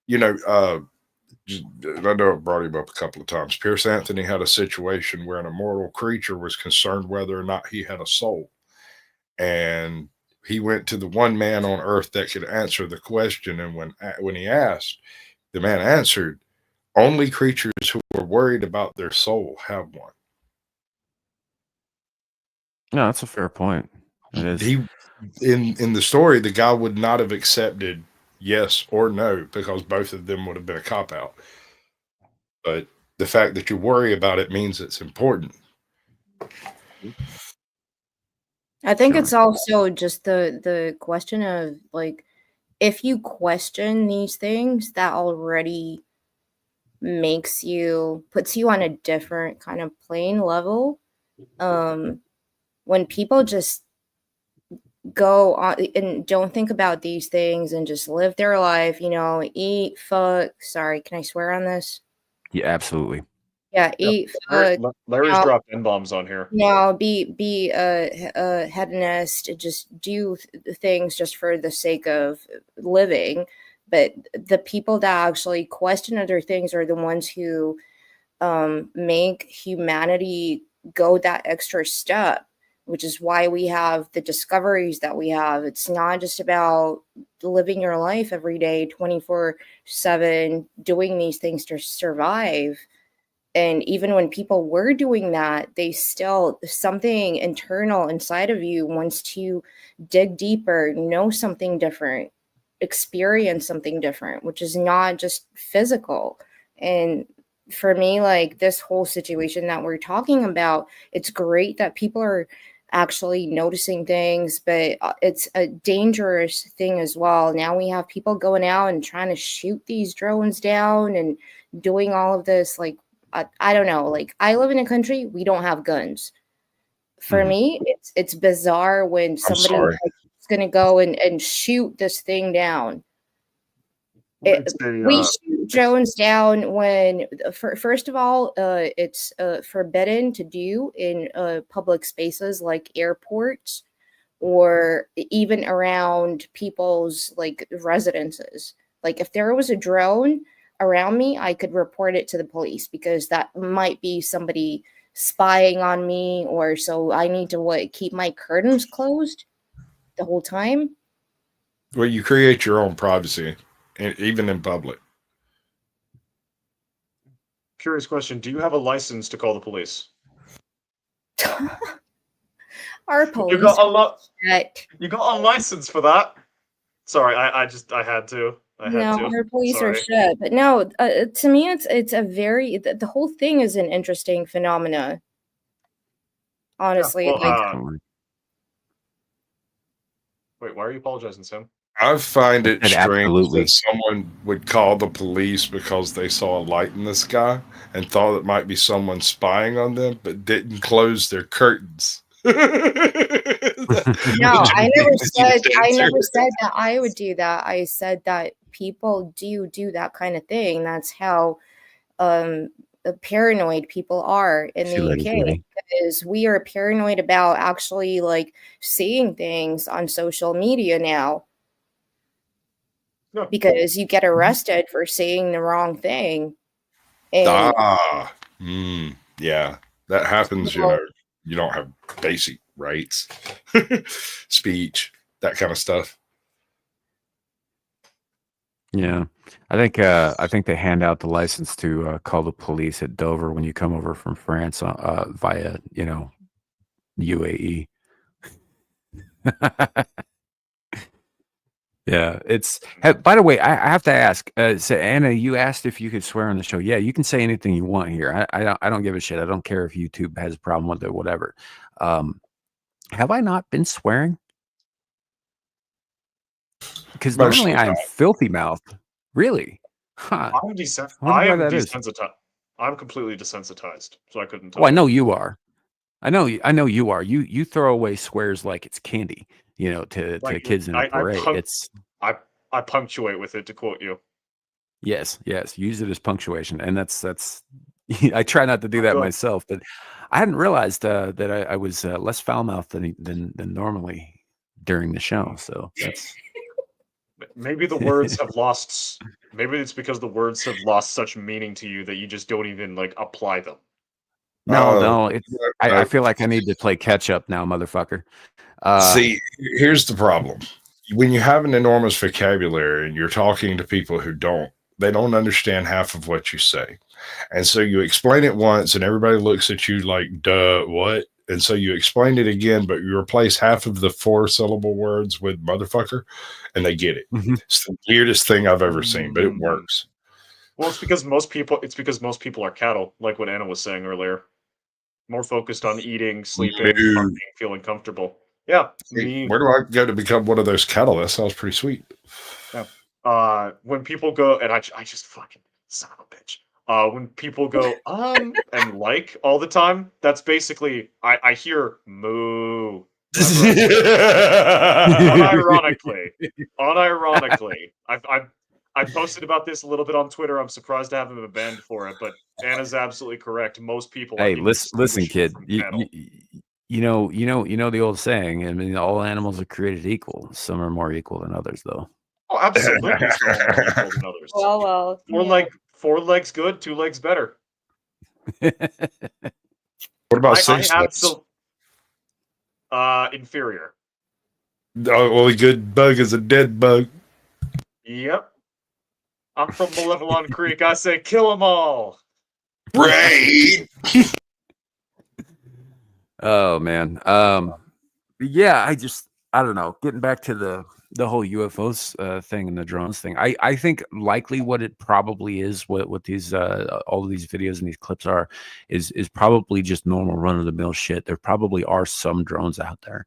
I know I brought him up a couple of times. Pierce Anthony had a situation where an immortal creature was concerned whether or not he had a soul. And he went to the one man on earth that could answer the question. And when he asked, the man answered, only creatures who are worried about their soul have one. No, that's a fair point. It is. In the story, the guy would not have accepted yes or no because both of them would have been a cop out. But the fact that you worry about it means it's important. I think it's also just the question of like, if you question these things, that already puts you on a different kind of plane level. When people just go on and don't think about these things and just live their life, eat, fuck. Sorry, can I swear on this? Yeah, absolutely. Yeah, eat, fuck. Larry's dropped N-bombs on here. Be a hedonist, just do things just for the sake of living. But the people that actually question other things are the ones who make humanity go that extra step, which is why we have the discoveries that we have. It's not just about living your life every day, 24/7, doing these things to survive. And even when people were doing that, they still, something internal inside of you wants to dig deeper, know something different, experience something different, which is not just physical. And for me, like this whole situation that we're talking about, it's great that people are actually noticing things, but it's a dangerous thing as well. Now we have people going out and trying to shoot these drones down and doing all of this. Like, I don't know. Like, I live in a country, we don't have guns. For me, it's bizarre when somebody is going to go and shoot this thing down. We shoot drones down when, first of all, it's forbidden to do in public spaces like airports or even around people's like residences. Like if there was a drone around me, I could report it to the police because that might be somebody spying on me, or so I need to keep my curtains closed the whole time. Well, you create your own privacy, even in public. Curious question: do you have a license to call the police? Our police. You got a license for that? Sorry, I had to. Our police are Sorry. shit. But no, to me, it's a very the whole thing is an interesting phenomena. Honestly, Yeah, like, wait, why are you apologizing, Sam? I find it And strange absolutely. that someone would call the police because they saw a light in the sky and thought it might be someone spying on them, but didn't close their curtains. no, I never said that I would do that. I said that people do that kind of thing. That's how paranoid people are in the UK, because we are paranoid about actually like seeing things on social media now. No. Because you get arrested for saying the wrong thing. And yeah, that happens. You know, you don't have basic rights, speech, that kind of stuff. Yeah, I think they hand out the license to call the police at Dover when you come over from France via UAE. Yeah, it's. By the way, I have to ask. So Anna, you asked if you could swear on the show. Yeah, you can say anything you want here. I don't give a shit. I don't care if YouTube has a problem with it, whatever. Have I not been swearing? Because normally I'm filthy mouthed. Really? Huh. I'm desensitized. I'm completely desensitized, so I couldn't tell. Oh, I know you are. I know you are. You throw away swears like it's candy, to kids in a parade. I punctuate with it, to quote you. Yes. Use it as punctuation, and that's. I try not to do that myself, but I hadn't realized that I was less foul mouthed than normally during the show. So that's. Maybe the words have lost. Maybe it's because the words have lost such meaning to you that you just don't even like apply them. No. I feel like I need to play catch up now, motherfucker. See, here's the problem. When you have an enormous vocabulary and you're talking to people who they don't understand half of what you say. And so you explain it once and everybody looks at you like, duh, what? And so you explain it again, but you replace half of the 4-syllable words with motherfucker, and they get it. Mm-hmm. It's the weirdest thing I've ever seen, but it works. Well, it's because most people are cattle, like what Anna was saying earlier. More focused on eating, sleeping, partying, feeling comfortable. Yeah. Where do I go to become one of those cattle? That sounds pretty sweet. Yeah. When people go, and I just fucking son of a bitch. When people go and like all the time, that's basically I hear moo. Unironically, I posted about this a little bit on Twitter. I'm surprised I haven't been banned for it, but Anna's absolutely correct. Most people. Hey, listen, kid. You know the old saying. I mean, all animals are created equal. Some are more equal than others, though. Oh, absolutely. Some are more equal than others. Well. 4 legs good, 2 legs better. What about 6 legs? Inferior. The only good bug is a dead bug. Yep. I'm from Malevolon Creek. I say kill them all. Right. Oh man. Yeah, I don't know. Getting back to the whole UFOs thing and the drones thing. I think likely what it probably is, what these all of these videos and these clips are, is probably just normal run of the mill shit. There probably are some drones out there,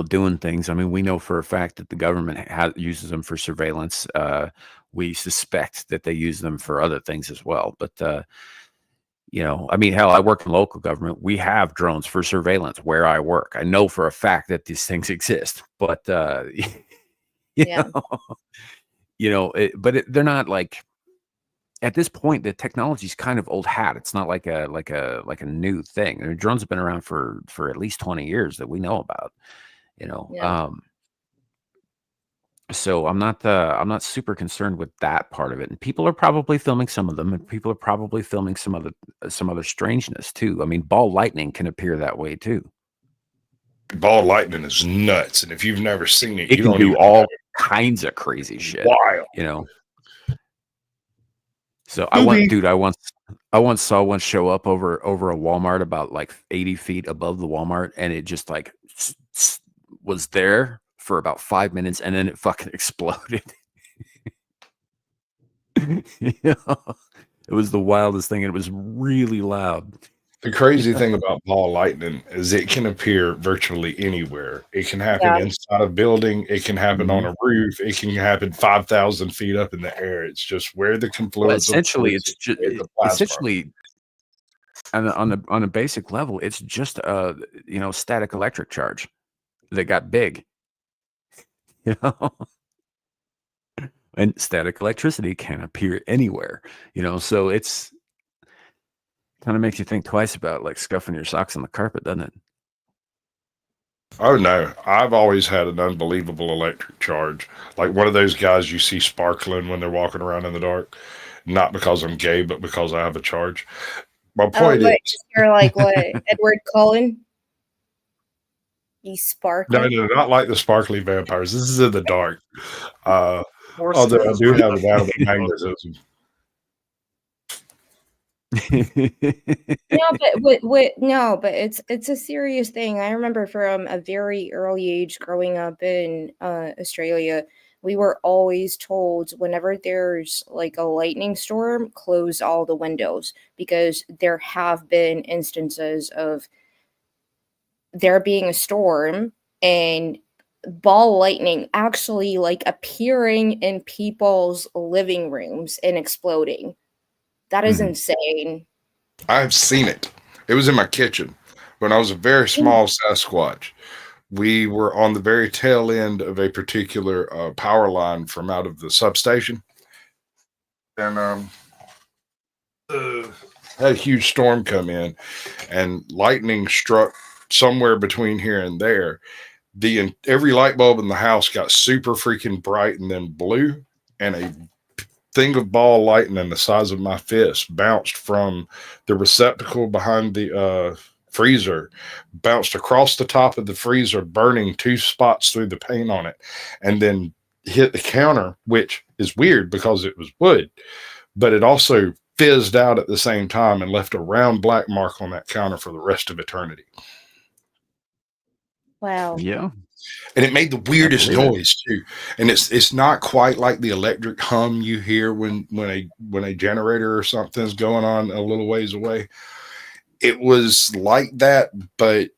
doing things. I mean, we know for a fact that the government uses them for surveillance. We suspect that they use them for other things as well. But I mean, hell, I work in local government. We have drones for surveillance where I work. I know for a fact that these things exist, but they're not like, at this point, the technology's kind of old hat. It's not like a new thing. I mean, drones have been around for at least 20 years that we know about. Yeah. So I'm not super concerned with that part of it. And people are probably filming some of them, and people are probably filming some other strangeness too. I mean, ball lightning can appear that way too. Ball lightning is nuts, and if you've never seen it, It you can don't do even all kinds of crazy shit. wild. So I once saw one show up over a Walmart about like 80 feet above the Walmart, and it just like was there for about 5 minutes, and then it fucking exploded. It was the wildest thing, and it was really loud. The crazy thing about ball lightning is it can appear virtually anywhere. It can happen inside a building. It can happen on a roof. It can happen 5,000 feet up in the air. It's just where the confluence. Well, essentially, on a basic level, it's just a static electric charge that got big. And static electricity can appear anywhere. So it's kind of makes you think twice about like scuffing your socks on the carpet, doesn't it? Oh no, I've always had an unbelievable electric charge. Like one of those guys you see sparkling when they're walking around in the dark. Not because I'm gay, but because I have a charge. My point is, you're like what, Edward Cullen? He's sparkling. No, not like the sparkly vampires. This is in the dark. Although I do have a battle of magnetism. But it's a serious thing. I remember from a very early age growing up in Australia, we were always told whenever there's like a lightning storm, close all the windows, because there have been instances of there being a storm and ball lightning actually like appearing in people's living rooms and exploding. That is insane. I've seen it. It was in my kitchen when I was a very small Sasquatch. We were on the very tail end of a particular power line from out of the substation, and had a huge storm come in, and lightning struck somewhere between here and there. Every light bulb in the house got super freaking bright and then blue, and a thing of ball lightning the size of my fist bounced from the receptacle behind the freezer, bounced across the top of the freezer, burning 2 spots through the paint on it, and then hit the counter, which is weird because it was wood, but it also fizzed out at the same time and left a round black mark on that counter for the rest of eternity. Wow. Yeah. And it made the weirdest noise too. And it's not quite like the electric hum you hear when a generator or something's going on a little ways away. It was like that, but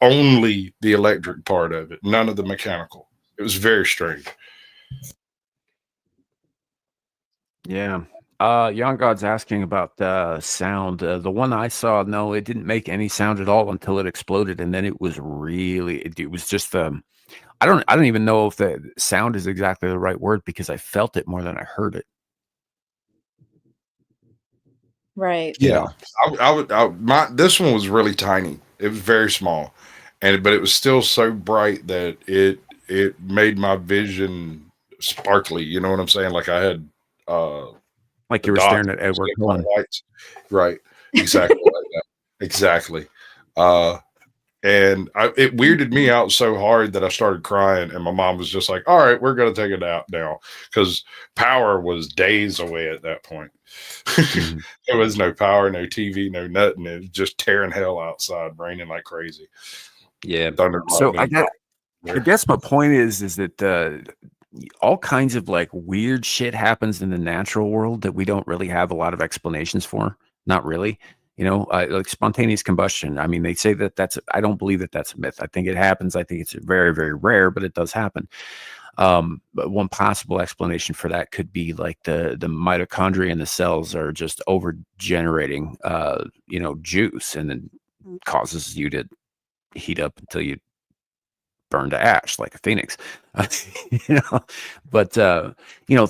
only the electric part of it, none of the mechanical. It was very strange. Yeah. Young God's asking about sound. The one I saw, no, it didn't make any sound at all until it exploded, and then it was it was just I don't even know if the sound is exactly the right word, because I felt it more than I heard it. Right. Yeah. This one was really tiny. It was very small, but it was still so bright that it made my vision sparkly. You know what I'm saying? Like I had like you were staring at Edward Cullen. Right. Exactly like that. Exactly. And it weirded me out so hard that I started crying, and my mom was just like, all right, we're going to take a nap now, because power was days away at that point. There was no power, no TV, no nothing. It was just tearing hell outside, raining like crazy. Yeah. So I guess my point is that all kinds of like weird shit happens in the natural world that we don't really have a lot of explanations for. Not really. Like spontaneous combustion. I mean, they say I don't believe that that's a myth. I think it happens. I think it's very, very rare, but it does happen. But one possible explanation for that could be like the mitochondria in the cells are just over generating, juice, and then causes you to heat up until you burn to ash like a phoenix. You know, but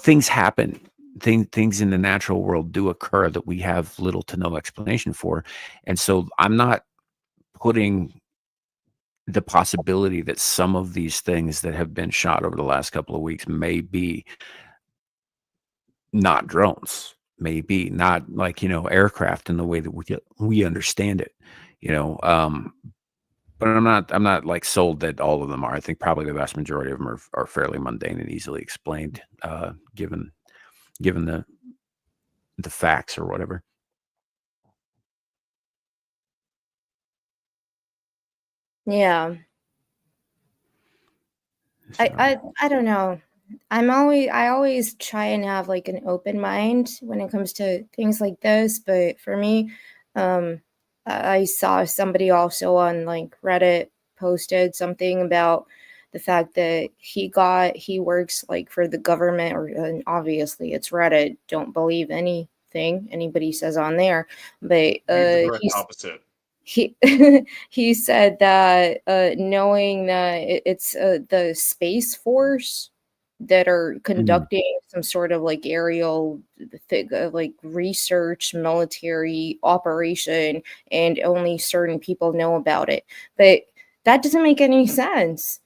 things happen. Things in the natural world do occur that we have little to no explanation for, and so I'm not putting the possibility that some of these things that have been shot over the last couple of weeks may be not drones, may be not like aircraft in the way that we understand it. But I'm not like sold that all of them are. I think probably the vast majority of them are fairly mundane and easily explained, given the facts or whatever. Yeah. So, I don't know. I always try and have like an open mind when it comes to things like this, but for me, I saw somebody also on like Reddit posted something about the fact that he works like for the government, or and obviously it's Reddit. Don't believe anything anybody says on there, but The direct opposite. he he said that knowing that it's the Space Force that are conducting some sort of like aerial like research military operation, and only certain people know about it, but that doesn't make any sense.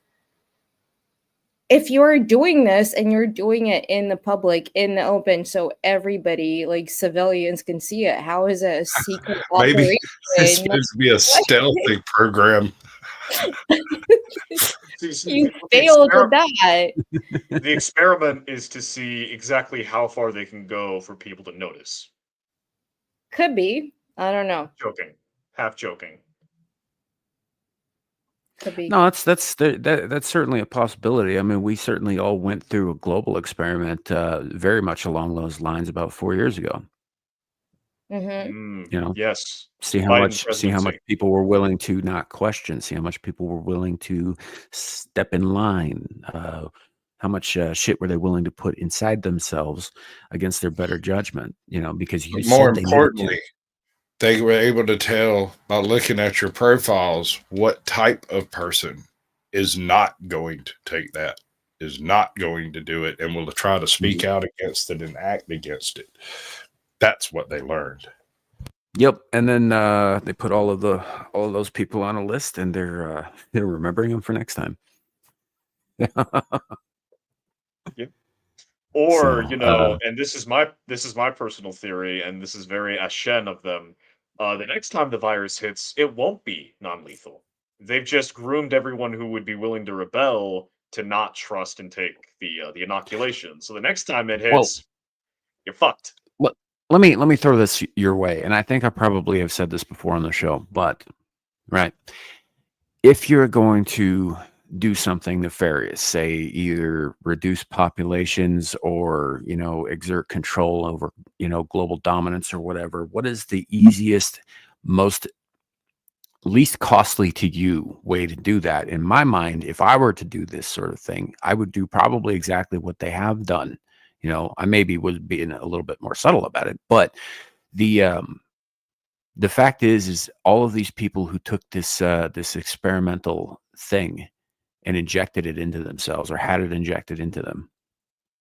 If you're doing this and you're doing it in the public, in the open, so everybody, like civilians, can see it, how is it a secret Maybe operation? it's supposed to be a stealthy program. You failed with that. The experiment is to see exactly how far they can go for people to notice. Could be. I don't know. Joking. Half joking. Could be. No, that's certainly a possibility. I mean, we certainly all went through a global experiment, very much along those lines about 4 years ago. Yes. See how much people were willing to not question. See how much people were willing to step in line. How much shit were they willing to put inside themselves against their better judgment? Because you More said they needed importantly, to. they were able to tell by looking at your profiles what type of person is not going to take that, is not going to do it, and will try to speak out against it and act against it. That's what they learned. Yep, and then they put all of those people on a list, and they're remembering them for next time. Yeah. Or, So, and this is my personal theory, and this is very Ashen of them. The next time the virus hits, it won't be non-lethal. They've just groomed everyone who would be willing to rebel to not trust and take the inoculation. So the next time it well, hits, you're fucked. let me throw this your way, and I think I probably have said this before on the show, but right, if you're going to do something nefarious, say either reduce populations or exert control over global dominance or whatever, what is the easiest, most least costly to you way to do that? In my mind, if I were to do this sort of thing, I would do probably exactly what they have done. I maybe would be a little bit more subtle about it, but the fact is all of these people who took this experimental thing and injected it into themselves, or had it injected into them,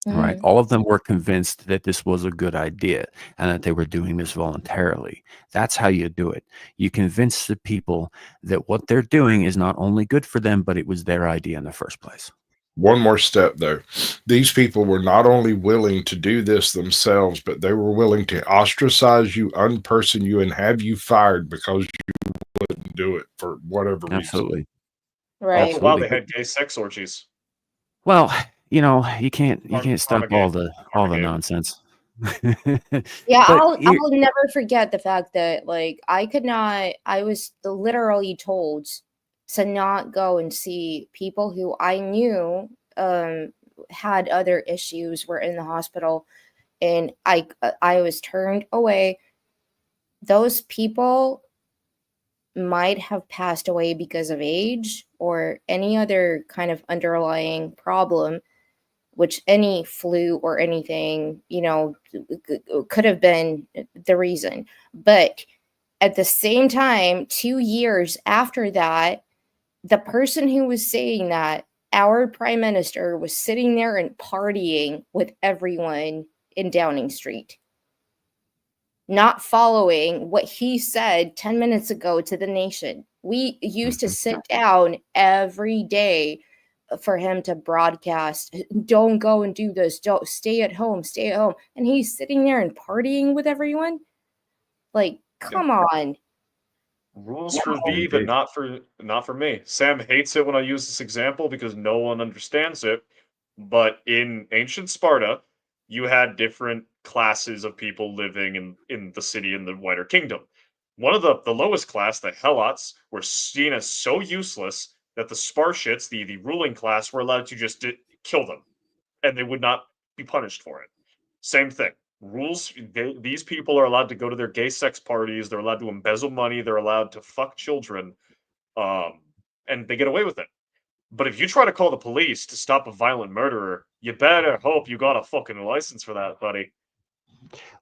right? All of them were convinced that this was a good idea and that they were doing this voluntarily. That's how you do it. You convince the people that what they're doing is not only good for them, but it was their idea in the first place. One more step, though. These people were not only willing to do this themselves, but they were willing to ostracize you, unperson you, and have you fired because you wouldn't do it for whatever Absolutely. reason. Right. Oh, wow, they had gay sex orgies. Well, you can't stop all the Armageddon. nonsense. Yeah, But I'll never forget the fact that like I was literally told to not go and see people who I knew had other issues, were in the hospital, and I was turned away. Those people might have passed away because of age or any other kind of underlying problem, which any flu or anything, could have been the reason. But at the same time, 2 years after that, the person who was saying that, our prime minister, was sitting there and partying with everyone in Downing Street, not following what he said 10 minutes ago to the nation. We used to sit down every day for him to broadcast, don't go and do this, don't stay at home, stay at home. And he's sitting there and partying with everyone. Like, come on. Rules for thee, but not for me. Sam hates it when I use this example because no one understands it. But in ancient Sparta, you had different classes of people living in the city in the wider kingdom. One of the lowest class, the Helots, were seen as so useless that the Spartiates, the ruling class, were allowed to just kill them, and they would not be punished for it. Same thing. Rules. These people are allowed to go to their gay sex parties. They're allowed to embezzle money. They're allowed to fuck children, and they get away with it. But if you try to call the police to stop a violent murderer, you better hope you got a fucking license for that, buddy.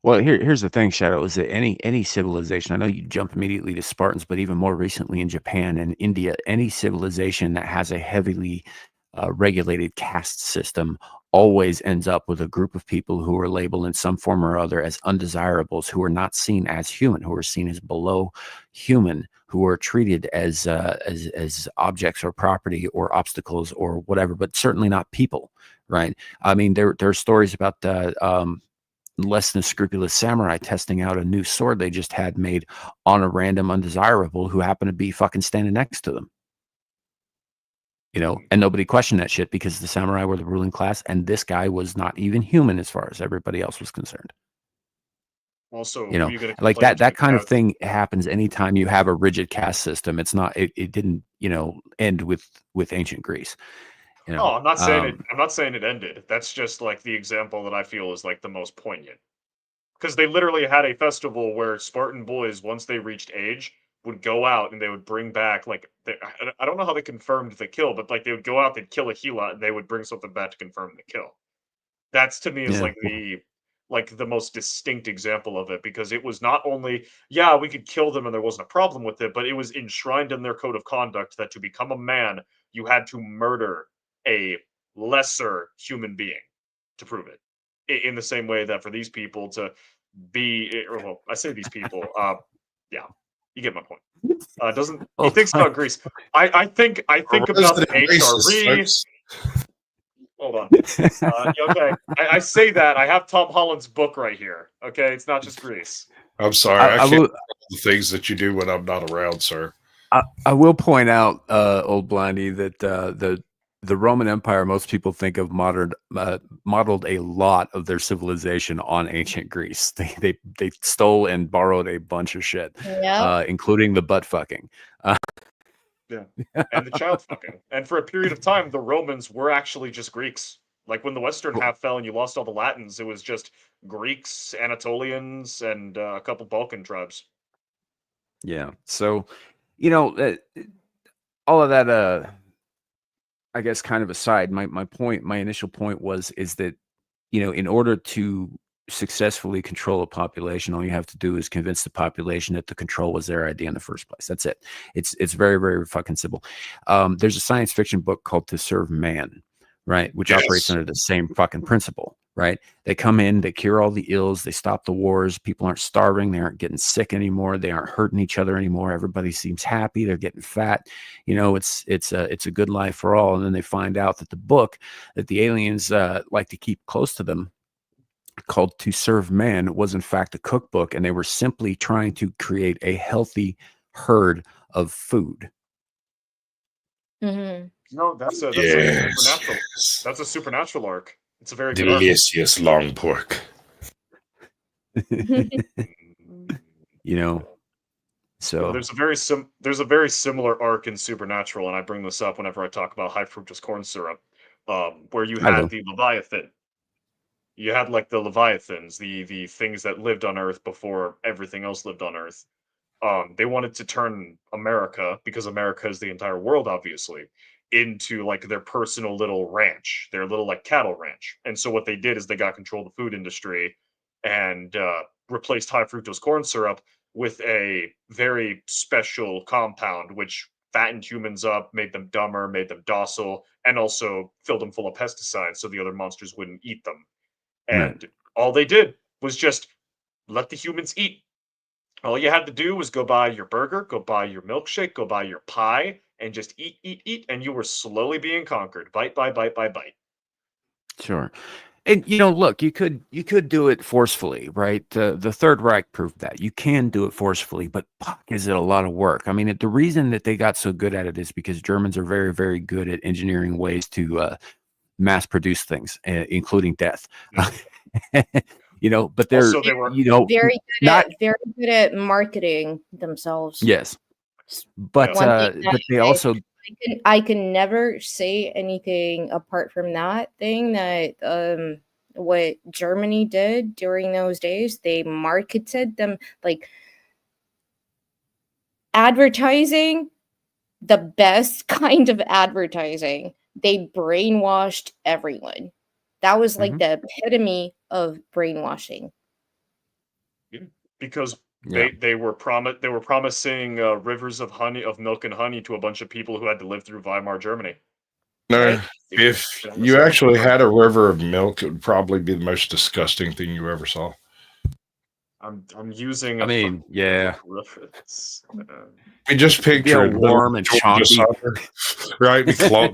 Well, here's the thing, Shadow, is that any civilization, I know you jump immediately to Spartans, but even more recently in Japan and India, any civilization that has a heavily regulated caste system always ends up with a group of people who are labeled in some form or other as undesirables, who are not seen as human, who are seen as below human, who are treated as objects or property or obstacles or whatever, but certainly not people, right? I mean, there are stories about the less than scrupulous samurai testing out a new sword they just had made on a random undesirable who happened to be fucking standing next to them. You know, and nobody questioned that shit because the samurai were the ruling class, and this guy was not even human as far as everybody else was concerned. Also, You know, who you gonna like complain that to kind of about- thing happens anytime you have a rigid caste system. It's not, it didn't, you know, end with ancient Greece. You know, Oh, I'm not saying it. I'm not saying it ended. That's just like the example that I feel is like the most poignant. Because they literally had a festival where Spartan boys, once they reached age, would go out and they would bring back like I don't know how they confirmed the kill, but like they would go out, they'd kill a Gila, and they would bring something back to confirm the kill. That's to me is Yeah. like the most distinct example of it because it was not only yeah we could kill them and there wasn't a problem with it, but it was enshrined in their code of conduct that to become a man you had to murder a lesser human being to prove it. In the same way that for these people to be, or well, I say these people, yeah, you get my point. Doesn't he thinks about Greece? I think about the HRE. Hold on. Okay, I say that I have Tom Holland's book right here. Okay, it's not just Greece. I'm sorry, I I can't will- do the things that you do when I'm not around, sir. I will point out, old Blindy, that the Roman Empire, most people think of modeled a lot of their civilization on ancient Greece. They stole and borrowed a bunch of shit, including the butt fucking. Yeah, and the child fucking. And for a period of time, the Romans were actually just Greeks. Like when the Western half fell and you lost all the Latins, it was just Greeks, Anatolians, and a couple Balkan tribes. Yeah. So, you know, all of that, I guess, kind of aside, my initial point is that, you know, in order to successfully control a population, all you have to do is convince the population that the control was their idea in the first place. That's it. It's very, very fucking simple. There's a science fiction book called To Serve Man, right? Which operates under the same fucking principle, right? They come in, they cure all the ills, they stop the wars, people aren't starving, they aren't getting sick anymore, they aren't hurting each other anymore, everybody seems happy, they're getting fat, you know, it's a good life for all. And then they find out that the book that the aliens like to keep close to them, called To Serve Man, was in fact a cookbook, and they were simply trying to create a healthy herd of food. Mm-hmm. No, that's a Yes, supernatural. yes. That's a supernatural arc. It's a very good arc. Delicious long pork. You know, so There's a very similar arc in Supernatural, and I bring this up whenever I talk about high fructose corn syrup, where you I had know. the Leviathan. You had like the Leviathans, the things that lived on Earth before everything else lived on Earth. They wanted to turn America, because America is the entire world, obviously, into like their personal little ranch, their little like cattle ranch. And so what they did is they got control of the food industry and replaced high fructose corn syrup with a very special compound, which fattened humans up, made them dumber, made them docile, and also filled them full of pesticides so the other monsters wouldn't eat them. And all they did was just let the humans eat. All you had to do was go buy your burger, go buy your milkshake, go buy your pie, and just eat, eat, eat, and you were slowly being conquered, bite by bite by bite. Sure. And look, you could do it forcefully, right? The Third Reich proved that you can do it forcefully, but fuck, is it a lot of work? I mean, the reason that they got so good at it is because Germans are very, very good at engineering ways to mass produce things, including death. But they're Also, they were very not very good at marketing themselves. yes, but One thing that they also I can never say anything apart from that thing that what Germany did during those days. They marketed them like advertising, the best kind of advertising. They brainwashed everyone. That was like the epitome of brainwashing. because Yeah. they were promising rivers of milk and honey to a bunch of people who had to live through Weimar Germany. No, Right. if you actually had a river of milk, it would probably be the most disgusting thing you ever saw. I'm using. I mean, yeah. Reference. We just picture it warm and chunky, right? Fine.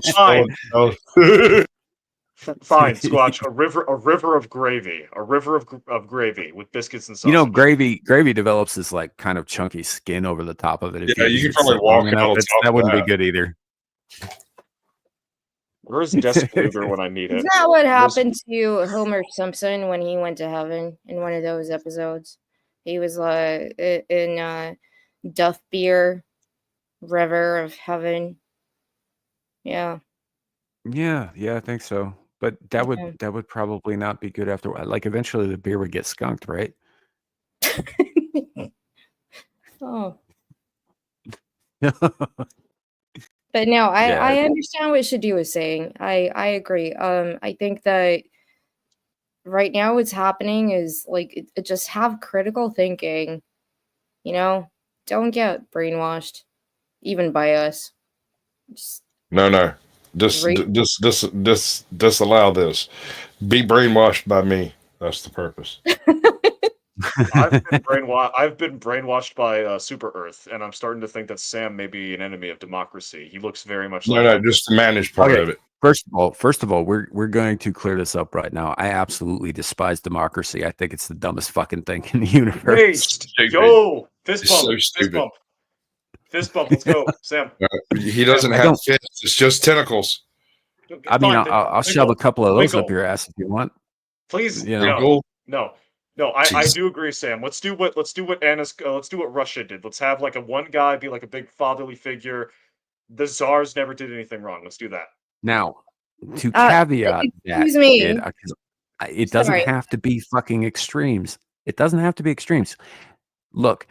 Fine, Squatch. A river of gravy. A river of gravy with biscuits and sausage. Gravy develops this like kind of chunky skin over the top of it. If Yeah, you could probably sit walk long it enough, on top that of wouldn't be that. good either. Where's Despluger when I need it? Isn't that what happened to Homer Simpson when he went to heaven in one of those episodes? He was in Duff Beer River of Heaven. Yeah. Yeah, I think so. But that would probably not be good after. Like eventually, the beer would get skunked, right? Oh. But no, I understand what Shadu is saying. I agree. I think that right now what's happening is like just have critical thinking. Don't get brainwashed, even by us. No. Disallow this. Be brainwashed by me. That's the purpose. I've been brainwashed by Super Earth, and I'm starting to think that Sam may be an enemy of democracy. He looks very much like No, just the managed part of it. First of all, we're going to clear this up right now. I absolutely despise democracy. I think it's the dumbest fucking thing in the universe. Yo, fist bump, so fist bump. Let's go, Sam. He doesn't have fists; it's just tentacles. I mean, I'll shove a couple of those up your ass if you want. Please, No. I do agree, Sam. Let's do what Russia did. Let's have like one guy be like a big fatherly figure. The czars never did anything wrong. Let's do that. Now, to caveat excuse me. It doesn't have to be fucking extremes. It doesn't have to be extremes. Look,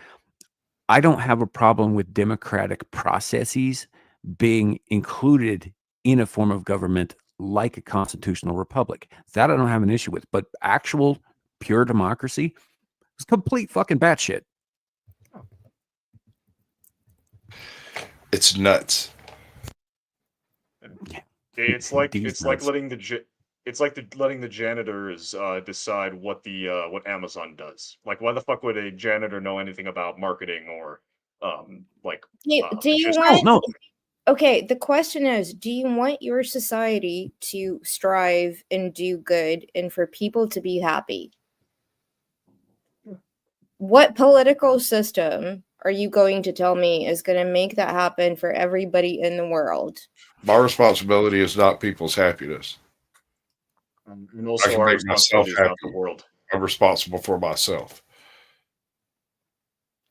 I don't have a problem with democratic processes being included in a form of government like a constitutional republic. That I don't have an issue with. But actual pure democracy is complete fucking batshit. It's nuts. It's like letting the janitors decide what Amazon does. Like, why the fuck would a janitor know anything about marketing or Okay, the question is, do you want your society to strive and do good and for people to be happy? What political system are you going to tell me is going to make that happen for everybody in the world? My responsibility is not people's happiness. And also, our responsibility is not the world. I'm responsible for myself.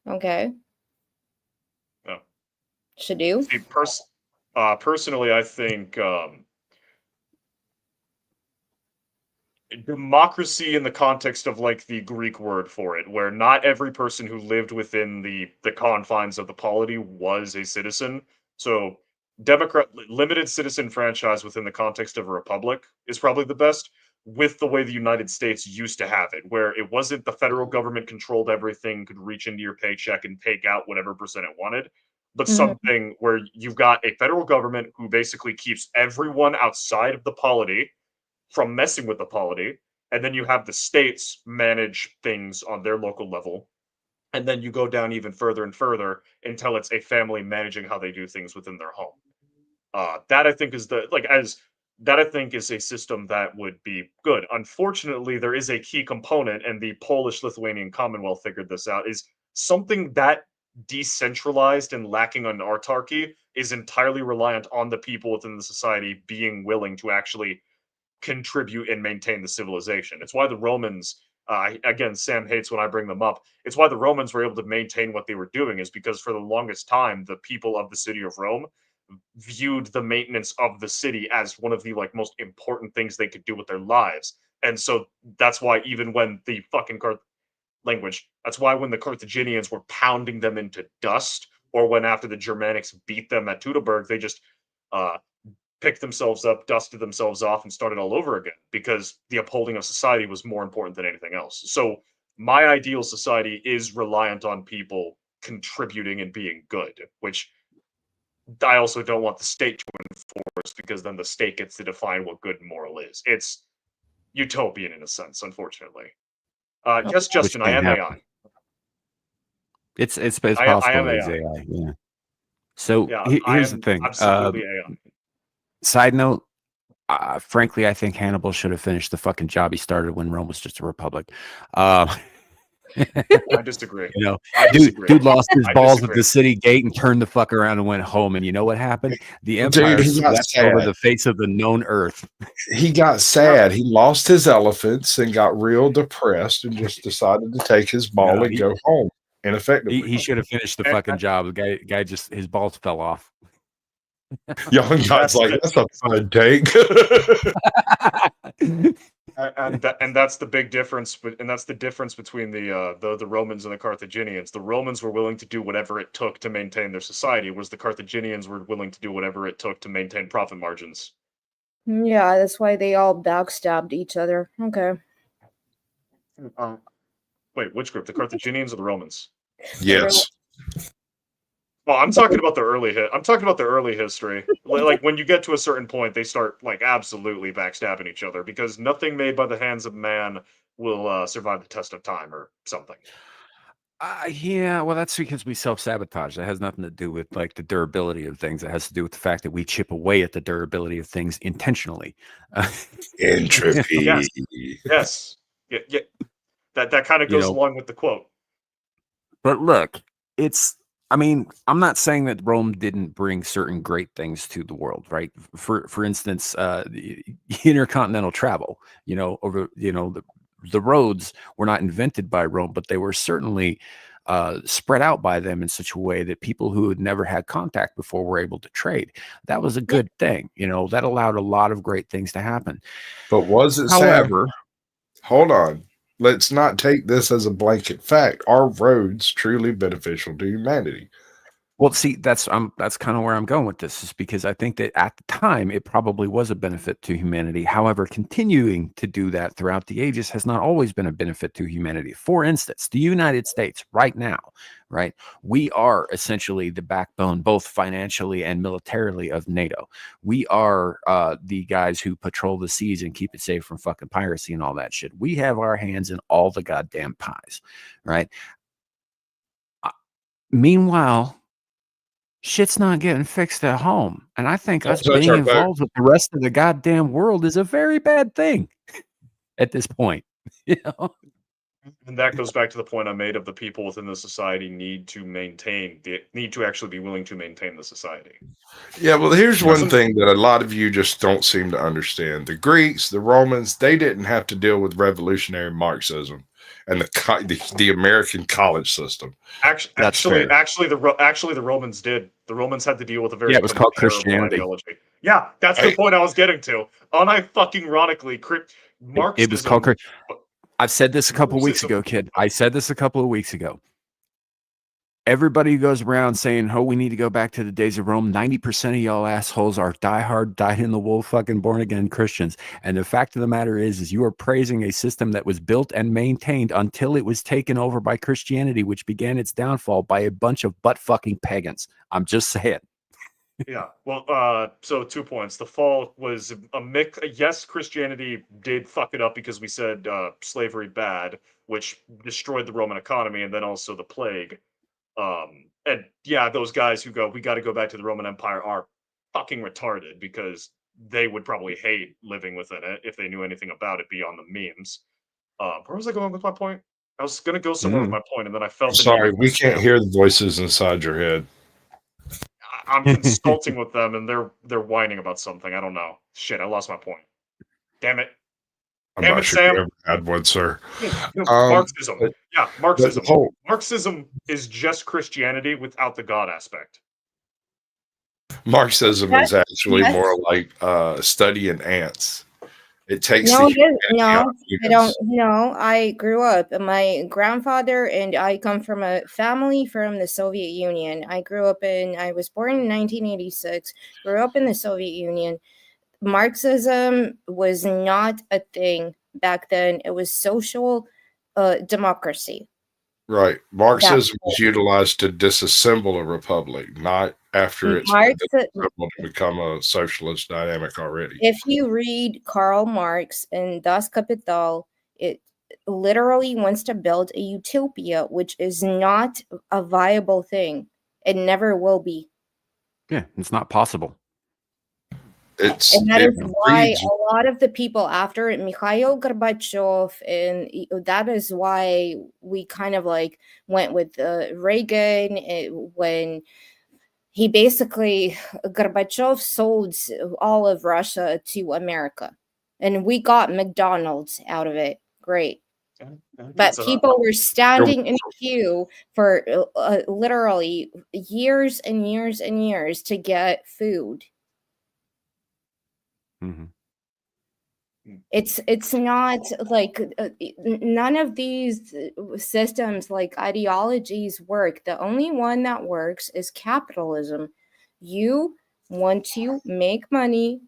Okay. Oh. Shadu? See, personally, I think democracy in the context of like the Greek word for it, where not every person who lived within the confines of the polity was a citizen. So limited citizen franchise within the context of a republic is probably the best, with the way the United States used to have it, where it wasn't the federal government controlled everything, could reach into your paycheck and take out whatever percent it wanted. but Mhm. something where you've got a federal government who basically keeps everyone outside of the polity from messing with the polity, and then you have the states manage things on their local level, and then you go down even further and further until it's a family managing how they do things within their home. That I think is that I think is a system that would be good. Unfortunately, there is a key component, and the Polish-Lithuanian Commonwealth figured this out, is something that decentralized and lacking on autarky is entirely reliant on the people within the society being willing to actually contribute and maintain the civilization. It's why the Romans, again, Sam hates when I bring them up. It's why the Romans were able to maintain what they were doing, is because for the longest time, the people of the city of Rome viewed the maintenance of the city as one of the like most important things they could do with their lives. And so that's why even when the fucking language, that's why when the Carthaginians were pounding them into dust, or when after the Germanics beat them at Teutoburg, they just uh, picked themselves up, dusted themselves off, and started all over again because the upholding of society was more important than anything else. So my ideal society is reliant on people contributing and being good, which I also don't want the state to enforce, because then the state gets to define what good and moral is. It's utopian in a sense, unfortunately. Yes, Justin, I can't am happen. AI. It's I possible am that he's AI. AI. Yeah. So Yeah, I here's the am thing. absolutely AI. Side note. Frankly, I think Hannibal should have finished the fucking job he started when Rome was just a republic. I disagree. You know, I disagree. dude lost his I balls at disagree. the city gate and turned the fuck around and went home. And you know what happened? The Dude, empire he got swept over sad. the face of the known earth. He got sad. He lost his elephants and got real depressed and just decided to take his ball No, and go home ineffectively. He should have finished the fucking job. The guy just, his balls fell off. Young guy's like, that's a fun take. And that's the big difference, and that's the difference between the Romans and the Carthaginians. The Romans were willing to do whatever it took to maintain their society, whereas the Carthaginians were willing to do whatever it took to maintain profit margins. Yeah, that's why they all backstabbed each other. Okay. Wait, which group? The Carthaginians or the Romans? Yes. Well, I'm talking about the early I'm talking about the early history. Like when you get to a certain point, they start like absolutely backstabbing each other, because nothing made by the hands of man will survive the test of time or something. Yeah, well, that's because we self-sabotage. That has nothing to do with like the durability of things. It has to do with the fact that we chip away at the durability of things intentionally. Entropy. Yes. Yeah. That kind of goes along with the quote. But look, I mean, I'm not saying that Rome didn't bring certain great things to the world, right? For instance, the intercontinental travel, over, the roads were not invented by Rome, but they were certainly spread out by them in such a way that people who had never had contact before were able to trade. That was a good thing. That allowed a lot of great things to happen. But was it, however, Sam? Hold on. Let's not take this as a blanket fact. Are roads truly beneficial to humanity? Well, see, that's kind of where I'm going with this, is because I think that at the time it probably was a benefit to humanity. However, continuing to do that throughout the ages has not always been a benefit to humanity. For instance, the United States right now, right? We are essentially the backbone, both financially and militarily, of NATO. We are the guys who patrol the seas and keep it safe from fucking piracy and all that shit. We have our hands in all the goddamn pies, right? Meanwhile, shit's not getting fixed at home. And I think us being involved with the rest of the goddamn world is a very bad thing at this point. And that goes back to the point I made of the people within the society need to actually be willing to maintain the society. Yeah, well, here's one thing that a lot of you just don't seem to understand. The Greeks, the Romans, they didn't have to deal with revolutionary Marxism and the American college system. Actually, the Romans did. The Romans had to deal with a very it was called Christianity. Ideology. Yeah, that's the point I was getting to. Unironically, Marxism. It was called. I've said this a couple of weeks ago, kid. I said this a couple of weeks ago. everybody who goes around saying, "Oh, we need to go back to the days of Rome." 90% of y'all assholes are diehard, dyed-in-the-wool, fucking born-again Christians. And the fact of the matter is you are praising a system that was built and maintained until it was taken over by Christianity, which began its downfall by a bunch of butt-fucking pagans. I'm just saying. Yeah. Well, so 2 points. The fall was a mix. Yes, Christianity did fuck it up because we said slavery bad, which destroyed the Roman economy, and then also the plague. And yeah, those guys who go, we got to go back to the Roman Empire are fucking retarded because they would probably hate living within it if they knew anything about it beyond the memes. Where was I going with my point? I was gonna go somewhere with my point, and then I felt the need Sorry, to we can't stamp. hear the voices inside your head. I'm consulting with them, and they're whining about something. I don't know. Shit, I lost my point. Damn it. I'm Damn not it, sure Sam. you ever had one, sir. Marxism. But Yeah, the Marxism. whole Marxism is just Christianity without the God aspect. Marxism Yes, is actually yes. more like studying ants. It takes No, the humanity out no, of I don't. humans. No, I grew up. My grandfather and I come from a family from the Soviet Union. I was born in 1986, grew up in the Soviet Union. Marxism was not a thing back then. It was social democracy. Right. That Marxism was utilized to disassemble a republic, not after it's been Marx, disassembled to become a socialist dynamic already. if you read Karl Marx and Das Kapital, it literally wants to build a utopia, which is not a viable thing. It never will be. Yeah, it's not possible. And that It is why breeds a lot of the people after it, Mikhail Gorbachev, and that is why we kind of like went with Reagan when he basically, Gorbachev sold all of Russia to America, and we got McDonald's out of it. Great. But people were standing in a queue for literally years and years and years to get food. Mm-hmm. It's not like none of these systems like ideologies work. The only one that works is capitalism. You want to make money,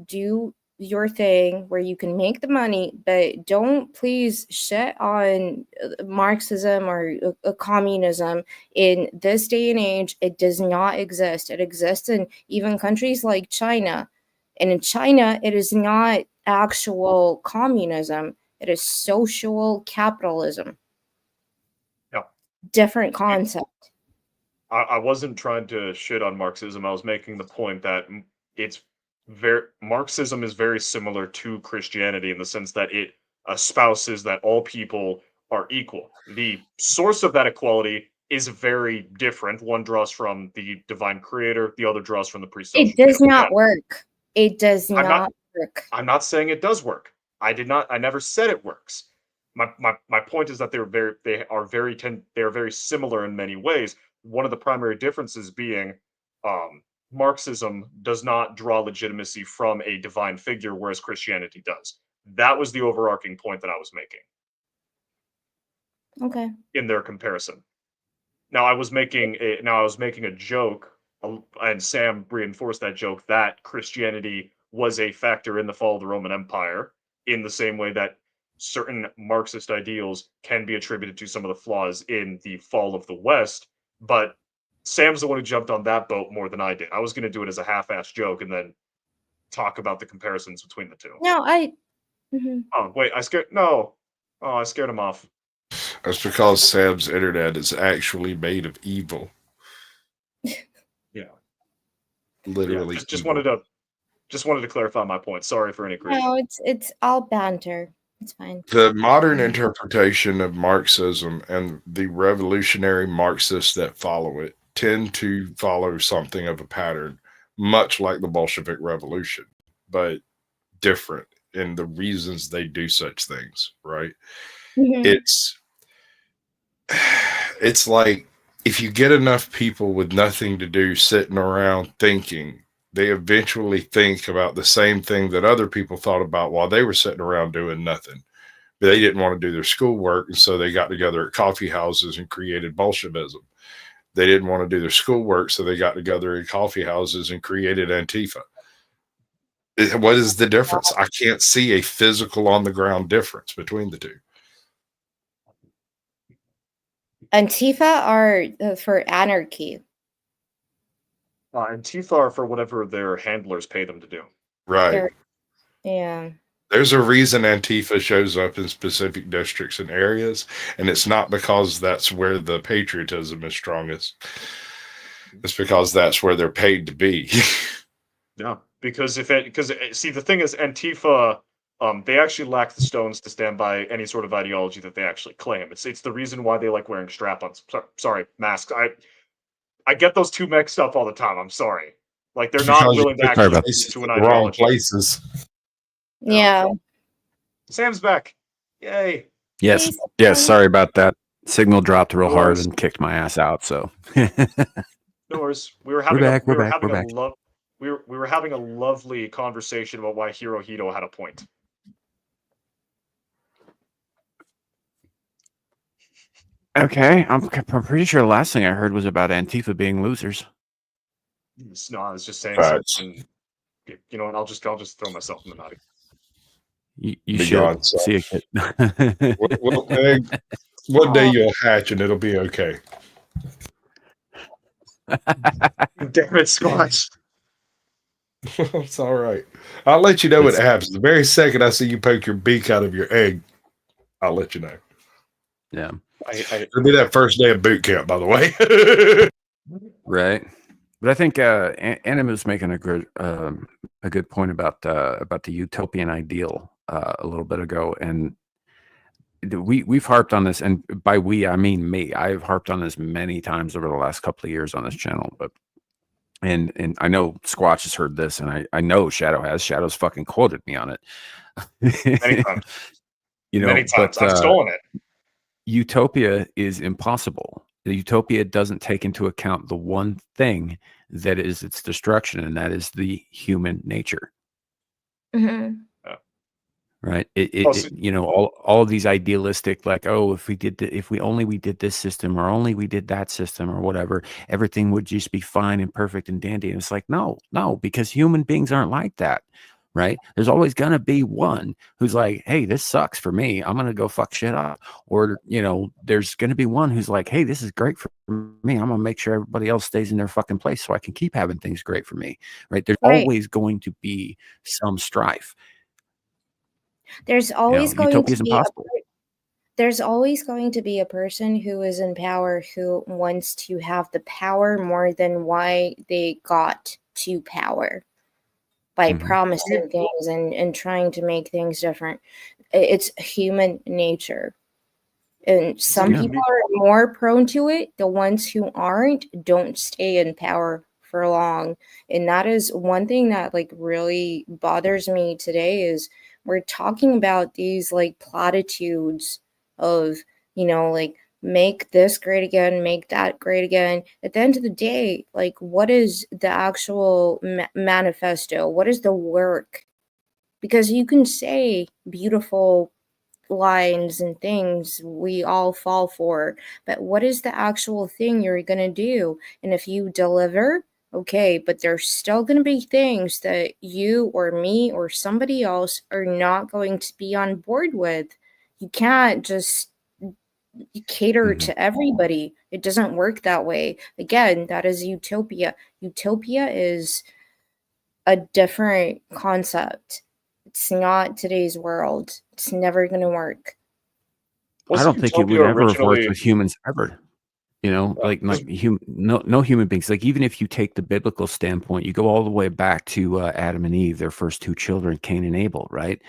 do your thing where you can make the money, but don't please shit on Marxism or communism. In this day and age, it does not exist. It exists in even countries like China. And in China, it is not actual communism. It is social capitalism. Yeah. Different concept. I wasn't trying to shit on Marxism. I was making the point that Marxism is very similar to Christianity in the sense that it espouses that all people are equal. The source of that equality is very different. One draws from the divine creator, the other draws from the pre-social. It does not work. It does not work. I'm not saying it does work. I never said it works. My point is that they are very similar in many ways. One of the primary differences being Marxism does not draw legitimacy from a divine figure, whereas Christianity does. That was the overarching point that I was making. Okay. In their comparison. Now I was making a joke, and Sam reinforced that joke that Christianity was a factor in the fall of the Roman Empire, in the same way that certain Marxist ideals can be attributed to some of the flaws in the fall of the West. But Sam's the one who jumped on that boat more than I did. I was going to do it as a half-ass joke and then talk about the comparisons between the two. No, Oh, wait, I scared him off. That's because Sam's internet is actually made of evil. Yeah. Literally. Yeah, just wanted to clarify my point. Sorry for any grief. No, it's all banter. It's fine. The modern interpretation of Marxism and the revolutionary Marxists that follow it tend to follow something of a pattern, much like the Bolshevik Revolution, but different in the reasons they do such things, right? Mhm. It's like if you get enough people with nothing to do sitting around thinking, they eventually think about the same thing that other people thought about while they were sitting around doing nothing. But they didn't want to do their schoolwork, and so they got together at coffee houses and created Bolshevism. They didn't want to do their schoolwork, so they got together in coffee houses and created Antifa. What is the difference? I can't see a physical on the ground difference between the two. Antifa are for anarchy. Antifa are for whatever their handlers pay them to do. Right. Yeah. There's a reason Antifa shows up in specific districts and areas, and it's not because that's where the patriotism is strongest. It's because that's where they're paid to be. Yeah, because see, the thing is, Antifa, they actually lack the stones to stand by any sort of ideology that they actually claim. It's the reason why they like wearing strap-ons. Sorry, masks. I get those two mixed up all the time. I'm sorry. Like they're not willing to actually stick to an the wrong ideology. places. Yeah. Sam's back. Yay. Yes. Yes. Sorry about that. Signal dropped real hard and kicked my ass out. So. No worries. We were having We're we were having a lovely conversation about why Hirohito had a point. Okay, I'm pretty sure the last thing I heard was about Antifa being losers. No, I was just saying something. You know what? I'll just throw myself in the naughty. You should see a kid. One day you'll hatch and it'll be okay. Damn it, Squatch. It's all right. I'll let you know what happens. The very second I see you poke your beak out of your egg, I'll let you know. Yeah. It'll be that first day of boot camp, by the way. Right. But I think Anima's making a good point about the utopian ideal a little bit ago, and we've harped on this, and by we I mean me. I've harped on this many times over the last couple of years on this channel, but and I know Squatch has heard this, and I know Shadow has. Shadow's fucking quoted me on it. Many times. Many times. I've stolen it. Utopia is impossible. The utopia doesn't take into account the one thing that is its destruction, and that is the human nature. Mm-hmm. Right. All of these idealistic, like, oh, if we did we did this system, or only we did that system, or whatever, everything would just be fine and perfect and dandy. And it's like, no, because human beings aren't like that. Right. There's always going to be one who's like, hey, this sucks for me. I'm going to go fuck shit up. Or, there's going to be one who's like, hey, this is great for me. I'm going to make sure everybody else stays in their fucking place so I can keep having things great for me. Right. There's always going to be some strife. There's always going to be impossible. There's always going to be a person who is in power who wants to have the power more than why they got to power by promising things and trying to make things different. It's human nature. And some people are more prone to it. The ones who aren't don't stay in power for long. And that is one thing that like really bothers me today is we're talking about these like platitudes of, like make this great again, make that great again. At the end of the day, like what is the actual manifesto? What is the work? Because you can say beautiful lines and things we all fall for, but what is the actual thing you're going to do? And if you deliver, okay, but there's still going to be things that you or me or somebody else are not going to be on board with. You can't just cater to everybody. It doesn't work that way. Again, that is utopia. Utopia is a different concept. It's not today's world. It's never going to work. I don't think it would ever have worked with humans ever. No human beings. Like even if you take the biblical standpoint, you go all the way back to Adam and Eve, their first two children, Cain and Abel, right?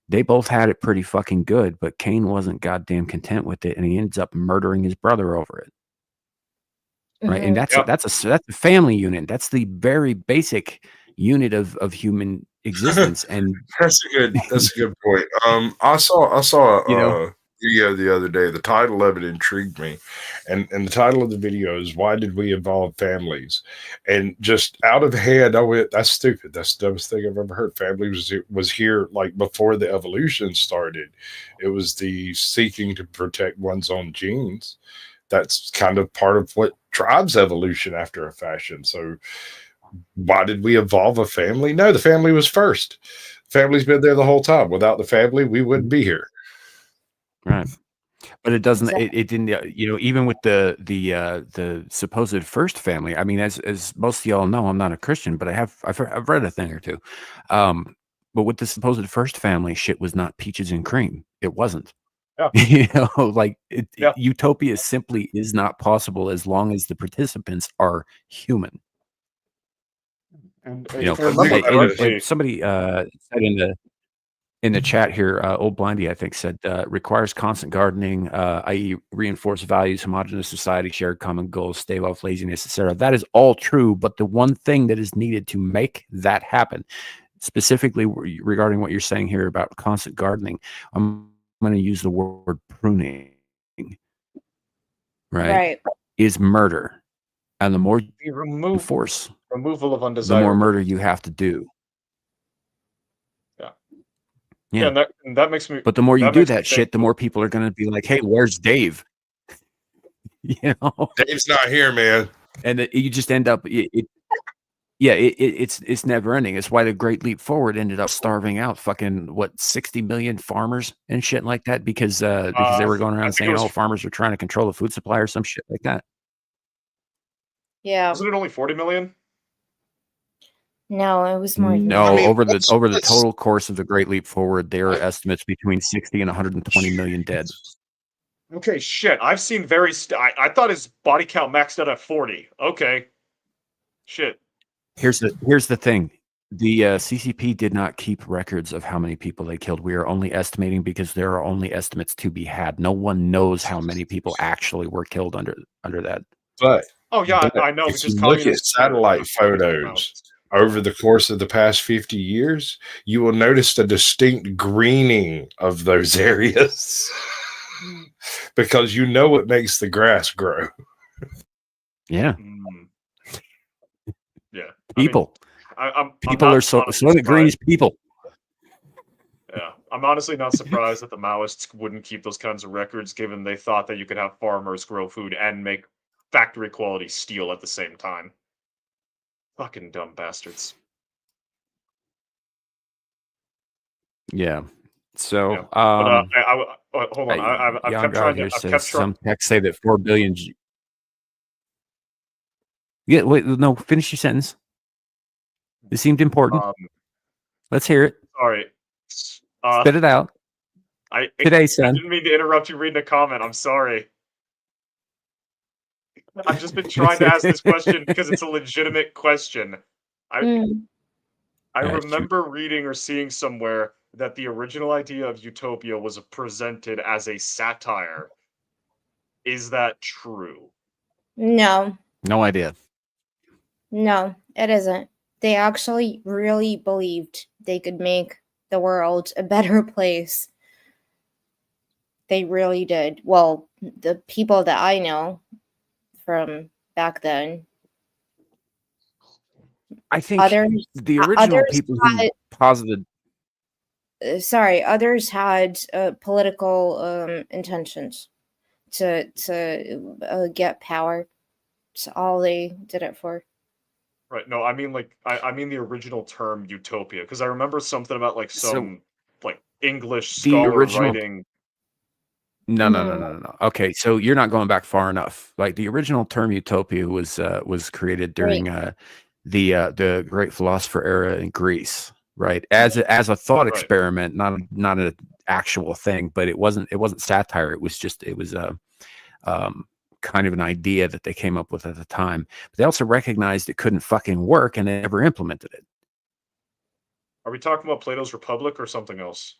They both had it pretty fucking good, but Cain wasn't goddamn content with it, and he ends up murdering his brother over it. Right, and that's a family unit. That's the very basic unit of human existence, and that's a good point. I saw a video the other day. The title of it intrigued me, and the title of the video is "Why Did We Evolve Families?" And just out of hand, I went, "That's stupid. That's the dumbest thing I've ever heard." Family was here like before the evolution started. It was the seeking to protect one's own genes. That's kind of part of what drives evolution after a fashion. So why did we evolve a family? No, the family was first. Family's been there the whole time. Without the family, we wouldn't be here. Right. But it doesn't. Exactly. It didn't. Even with the supposed first family. I mean, as most of y'all know, I'm not a Christian, but I've read a thing or two. But with the supposed first family, shit was not peaches and cream. It wasn't. Yeah. Like Yeah. utopia simply is not possible as long as the participants are human. And if if I remember correctly, Somebody said in the chat here, Old Blindy, I think, said requires constant gardening, i.e., reinforce values, homogenous society, shared common goals, stave off laziness, etc. That is all true, but the one thing that is needed to make that happen, specifically regarding what you're saying here about constant gardening, I'm going to use the word pruning, right? Is murder. And the more the you enforce, removal of the undesirable. more murder you have to do. Yeah. Yeah. And that makes me. But the more you that do makes me that shit, think the more people are going to be like, hey, where's Dave? You know? Dave's not here, man. And you just end up, it's never ending. It's why the Great Leap Forward ended up starving out fucking, 60 million farmers and shit like that because they were going I around think it saying, was. oh, farmers are trying to control the food supply or some shit like that. Yeah. Wasn't it only 40 million? No, it was more than No, that. over the total course of the Great Leap Forward, there are estimates between 60 and 120 million dead. Okay, shit. I've seen I thought his body count maxed out at 40. Okay. Shit. Here's the thing. The CCP did not keep records of how many people they killed. We are only estimating because there are only estimates to be had. No one knows how many people actually were killed under that. But Oh yeah, I know if because you look at communists were satellite photos over the course of the past 50 years, you will notice the distinct greening of those areas because you know what makes the grass grow. Yeah. Yeah. People. People are so that green is people. Yeah. I'm honestly not surprised that the Maoists wouldn't keep those kinds of records given they thought that you could have farmers grow food and make factory quality steel at the same time. Fucking dumb bastards. Yeah. So, yeah. But hold on. I've Young kept God trying here to. I've says kept trying. some texts say that 4 billion. Yeah, wait, no, finish your sentence. It seemed important. Let's hear it. Sorry. Spit it out. Today, son. I didn't mean to interrupt you reading a comment. I'm sorry. I've just been trying to ask this question because it's a legitimate question. I remember reading or seeing somewhere that the original idea of utopia was presented as a satire. Is that true? No. No idea. No, it isn't. They actually really believed they could make the world a better place. They really did. Well, the people that I know from back then. I think the original people who posited. Sorry, others had political intentions to get power. That's all they did it for. Right. No, I mean I mean the original term utopia because I remember something about like some like English scholar writing. No. Okay, so you're not going back far enough. Like the original term utopia was created during the great philosopher era in Greece, right? As a thought experiment, not an actual thing, but it wasn't satire. It was kind of an idea that they came up with at the time. But they also recognized it couldn't fucking work, and they never implemented it. Are we talking about Plato's Republic or something else?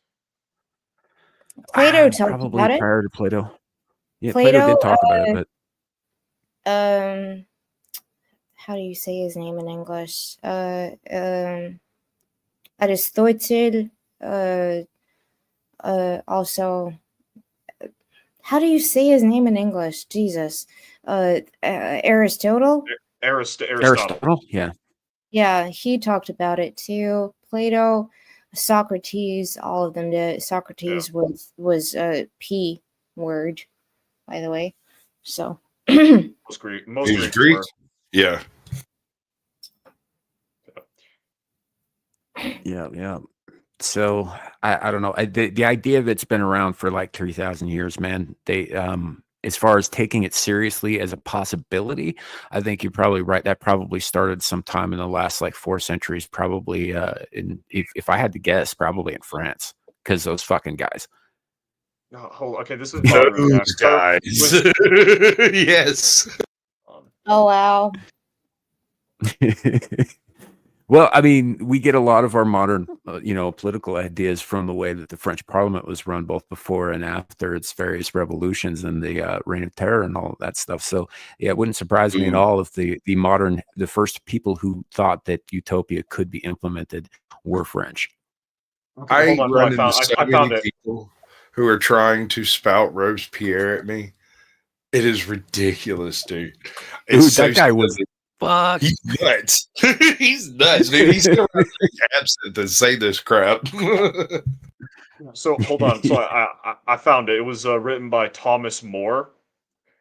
Plato talked probably about it. prior to Plato. Yeah, Plato did talk about it, but how do you say his name in English? Aristotle. Also, how do you say his name in English? Jesus. Aristotle. Aristotle. Yeah. Yeah, he talked about it too. Plato, Socrates, all of them did. Socrates was a P word, by the way. So Most He was Greeks Greek. were. Yeah. Yeah. So I don't know. The idea of it's been around for like 3,000 years, man. They as far as taking it seriously as a possibility, I think you're probably right. That probably started sometime in the last like 4 centuries, probably if I had to guess, probably in France, because those fucking guys. Okay, this is bothering me now. Those So, guys. Yes. oh wow. Well, I mean, we get a lot of our modern, political ideas from the way that the French Parliament was run, both before and after its various revolutions and the Reign of Terror and all of that stuff. So, yeah, it wouldn't surprise me at all if the first people who thought that utopia could be implemented were French. Okay, hold I on. run into so I found many it. people who are trying to spout Robespierre at me. It is ridiculous, dude. Dude, It's that guy was stupid. fuck. He's nuts. He's nuts, dude. He's still absent to say this crap. So hold on. So I found it. It was written by Thomas More,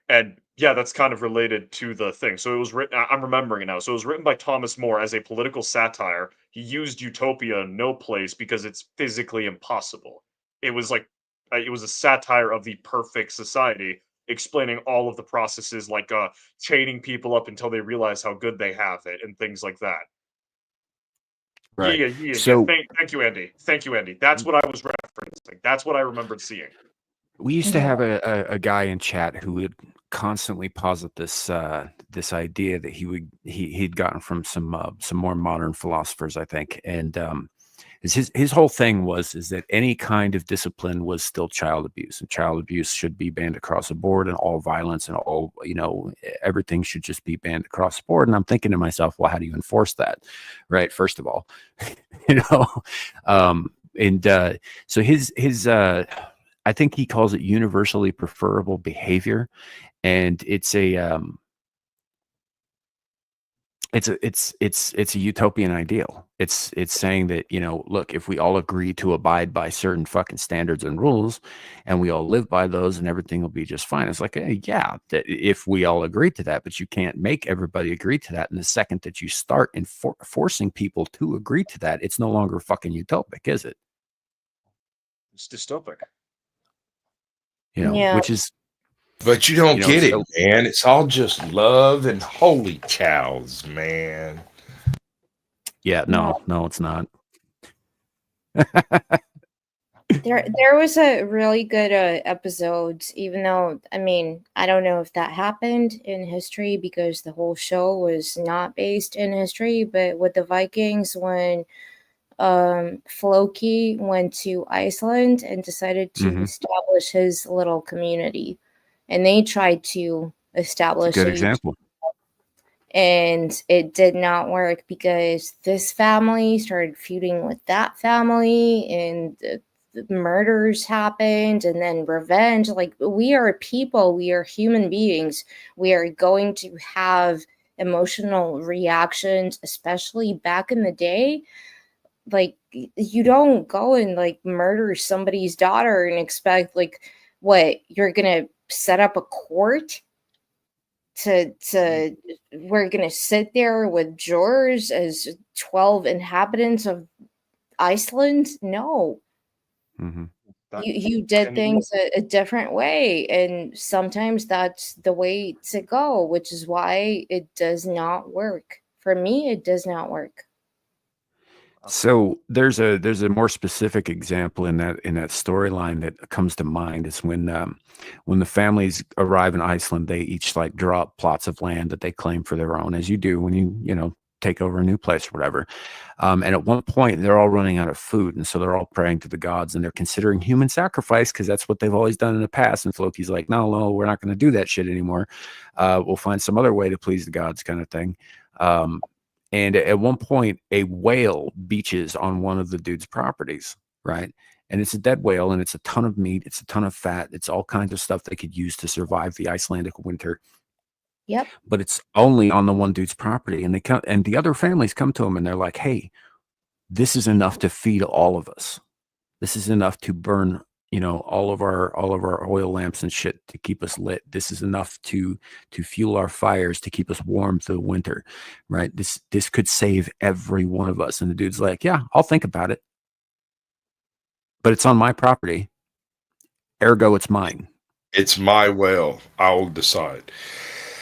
and yeah, that's kind of related to the thing. So it was written. I'm remembering it now. So it was written by Thomas More as a political satire. He used utopia in no place because it's physically impossible. It was like it was a satire of the perfect society, explaining all of the processes, like chaining people up until they realize how good they have it, and things like that. Right. Yeah. So Thank you, Andy. Thank you, Andy. That's what I was referencing. That's what I remembered seeing. we used to have a guy in chat who would constantly posit this this idea that he'd gotten from some more modern philosophers, I think, and his whole thing is that any kind of discipline was still child abuse, and child abuse should be banned across the board, and all violence and all everything should just be banned across the board. And I'm thinking to myself, well, how do you enforce that, right? First of all, so his I think he calls it universally preferable behavior, and it's a utopian ideal. It's saying that, look, if we all agree to abide by certain fucking standards and rules, and we all live by those, and everything will be just fine. It's like, hey, yeah, if we all agree to that, but you can't make everybody agree to that. And the second that you start forcing people to agree to that, it's no longer fucking utopic, is it? It's dystopic. Yeah. Which is, But you don't get it, so- man. It's all just love and holy cows, man. yeah, no, it's not. There was a really good episode, even though, I mean, I don't know if that happened in history because the whole show was not based in history, but with the Vikings, when Floki went to Iceland and decided to establish his little community, and they tried to establish It's a good example. and it did not work because this family started feuding with that family, and the murders happened, and then revenge. Like, we are people, we are human beings, we are going to have emotional reactions, especially back in the day. Like, you don't go and like murder somebody's daughter and expect, like, what, you're gonna set up a court to we're gonna sit there with jurors as 12 inhabitants of Iceland? No. You did things a different way, and sometimes that's the way to go, which is why it does not work. For me, it does not work. So there's a more specific example in that storyline that comes to mind. Is when the families arrive in Iceland, they each like draw up plots of land that they claim for their own, as you do when you take over a new place or whatever. And at one point, they're all running out of food, and so they're all praying to the gods, and they're considering human sacrifice because that's what they've always done in the past. And Floki's like, no, we're not going to do that shit anymore. We'll find some other way to please the gods, kind of thing. And at one point, a whale beaches on one of the dude's properties, right? And it's a dead whale, and it's a ton of meat, it's a ton of fat, it's all kinds of stuff they could use to survive the Icelandic winter. Yep. But it's only on the one dude's property, and the other families come to him, and they're like, "Hey, this is enough to feed all of us. This is enough to burn, all of our oil lamps and shit to keep us lit. This is enough to fuel our fires, to keep us warm through the winter, right? This could save every one of us. And the dude's like, yeah, I'll think about it, but it's on my property, ergo it's mine. It's my well. I'll decide.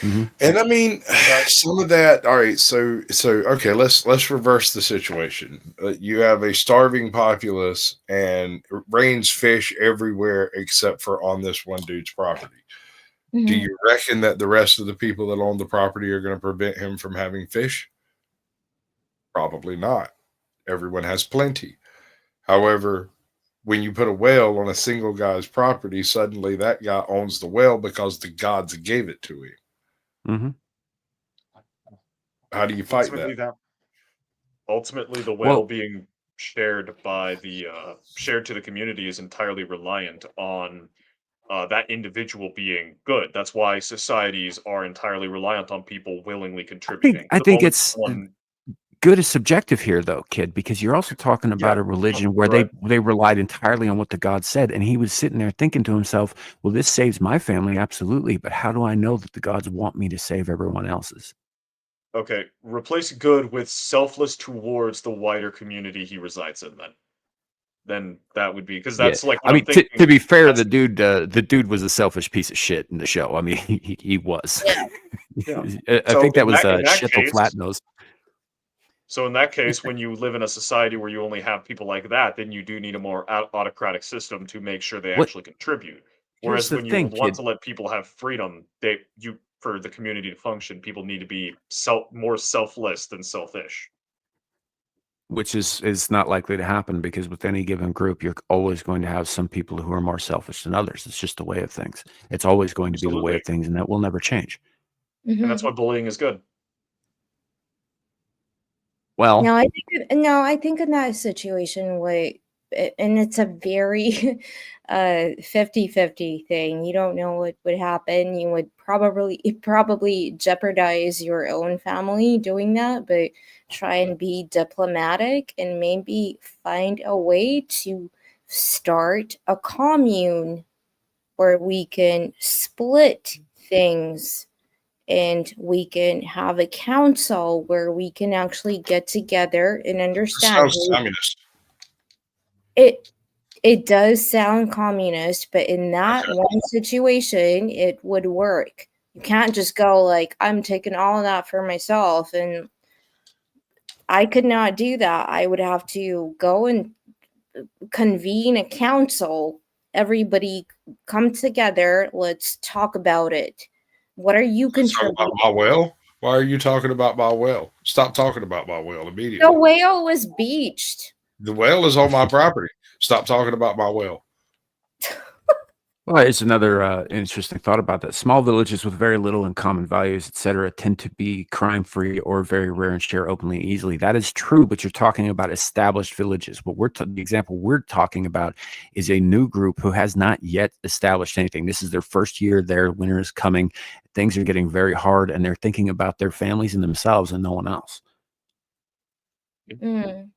Mhm. And I mean, some of that. All right, so okay, let's reverse the situation. You have a starving populace, and it rains fish everywhere except for on this one dude's property. Mhm. Do you reckon that the rest of the people that own the property are going to prevent him from having fish? Probably not. Everyone has plenty. However, when you put a well on a single guy's property, suddenly that guy owns the well because the gods gave it to him. Mm-hmm. How do you fight Ultimately, the well Well- being shared by the shared to the community is entirely reliant on that individual being good. That's why societies are entirely reliant on people willingly contributing. I The think moment it's someone- good is subjective here, though, kid, because you're also talking about Yeah, a religion where right. they relied entirely on what the God said, and he was sitting there thinking to himself, well, this saves my family, absolutely, but how do I know that the gods want me to save everyone else's? Okay, replace good with selfless towards the wider community he resides in. Then that would be, because Yeah, that's like I what I'm mean, thinking. to be fair, That's- the dude was a selfish piece of shit in the show. I mean, he was. Yeah. I So think that in was that Shithole case- Flatnose. So in that case, when you live in a society where you only have people like that, then you do need a more autocratic system to make sure they What- actually contribute. Here's Whereas the when you thing, want kid. to let people have freedom, for the community to function, people need to be more selfless than selfish. Which is not likely to happen because with any given group, you're always going to have some people who are more selfish than others. It's just the way of things. It's always going to be the way Absolutely. of things, and that will never change. And that's Mhm. why bullying is good. Well, No, I think in that situation, and it's a very 50-50 thing. You don't know what would happen. You would probably jeopardize your own family doing that, but try and be diplomatic and maybe find a way to start a commune where we can split things and we can have a council where we can actually get together and understand. Sounds communist. It does sound communist, but in that one situation, it would work. You can't just go like, I'm taking all of that for myself, and I could not do that. I would have to go and convene a council. Everybody come together. Let's talk about it. What are you Let's talk about contributing? my well. Why are you talking about my well? Stop talking about my well The immediately. whale was beached. The well is on my property. Stop talking about my well. Well, it's another interesting thought about that. Small villages with very little in common values, etc., tend to be crime-free or very rare and share openly and easily. That is true, but you're talking about established villages. What the example we're talking about is a new group who has not yet established anything. This is their first year there. Winter is coming. Things are getting very hard, and they're thinking about their families and themselves and no one else. Mm.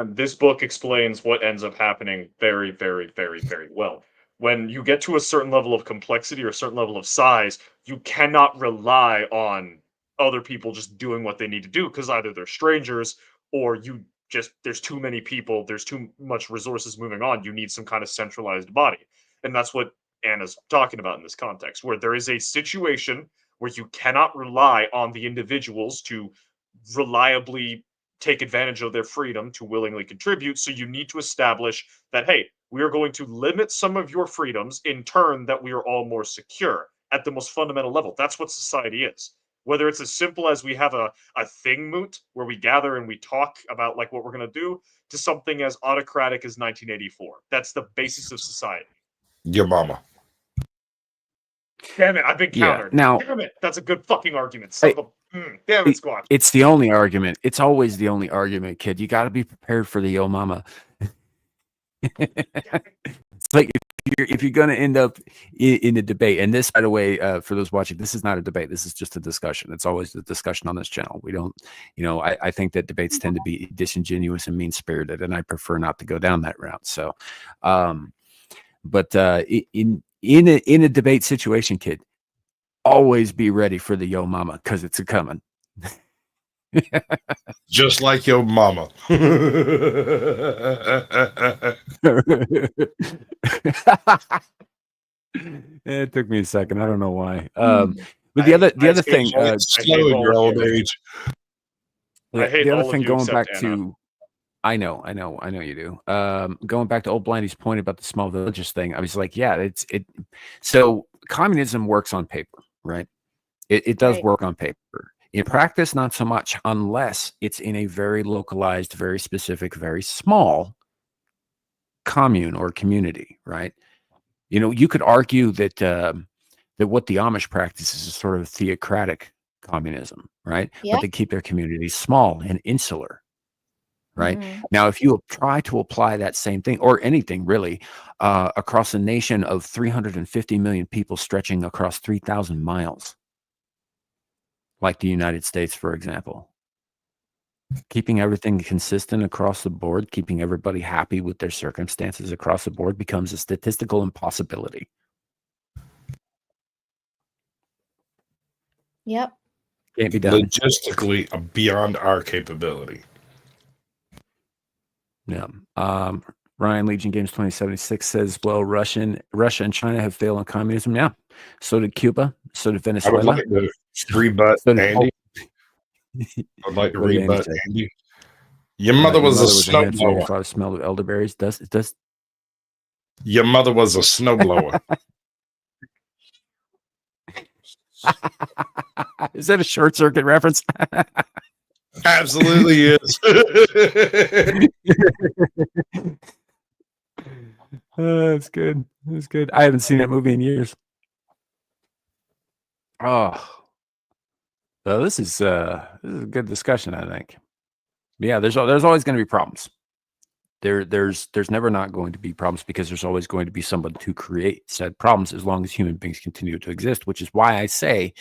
This book explains what ends up happening very, very, very, very well. When you get to a certain level of complexity or a certain level of size, you cannot rely on other people just doing what they need to do because either they're strangers or there's too many people, there's too much resources moving on. You need some kind of centralized body. And that's what Anna's talking about in this context, where there is a situation where you cannot rely on the individuals to reliably take advantage of their freedom to willingly contribute. So you need to establish that, hey, we are going to limit some of your freedoms in turn that we are all more secure at the most fundamental level. That's what society is. Whether it's as simple as we have a thing moot where we gather and we talk about like what we're going to do to something as autocratic as 1984. That's the basis of society. Your mama. Damn it, I've been Yeah. countered. Now, Damn it, that's a good fucking argument. Son of a... damn it, Squatch. it's the only argument. It's always the only argument, kid. You got to be prepared for the yo mama. It's like if you're going to end up in a debate, and this, by the way, for those watching, this is not a debate. This is just a discussion. It's always a discussion on this channel. We don't, I think that debates tend to be disingenuous and mean spirited, and I prefer not to go down that route. So, But in a debate situation, kid, always be ready for the yo mama because it's a coming. Just like your mama. It took me a second. I don't know why. Hmm. But the other thing, Slow in your old age. I hate the other all of thing you going except back Anna. to, I know you do. Going back to old Blindy's point about the small villages thing, I was like, yeah, it. So communism works on paper, right? It does Right. work on paper. In practice, not so much, unless it's in a very localized, very specific, very small commune or community, right? You could argue that that what the Amish practice is sort of theocratic communism, right? Yeah. But they keep their communities small and insular, right? Mhm. Now, if you try to apply that same thing, or anything really, across a nation of 350 million people stretching across 3,000 miles, like the United States, for example, keeping everything consistent across the board, keeping everybody happy with their circumstances across the board becomes a statistical impossibility. Yep. Can't be done. Logistically beyond our capability. Yeah. Ryan Legion Games 2076 says, well, Russia and China have failed on communism. Yeah. So did Cuba. So did I would Venezuela. like to rebut So did Andy. I'd like to What did Andy rebut say? Andy. Your mother was a handsome. Your snowblower. father smelled of elderberries. Does Your mother was a snowblower. Is that a short circuit reference? Absolutely is. That's good. That's good. I haven't seen that movie in years. Oh, so this is a good discussion, I think. Yeah, there's always going to be problems. There's never not going to be problems because there's always going to be someone to create said problems as long as human beings continue to exist, which is why I say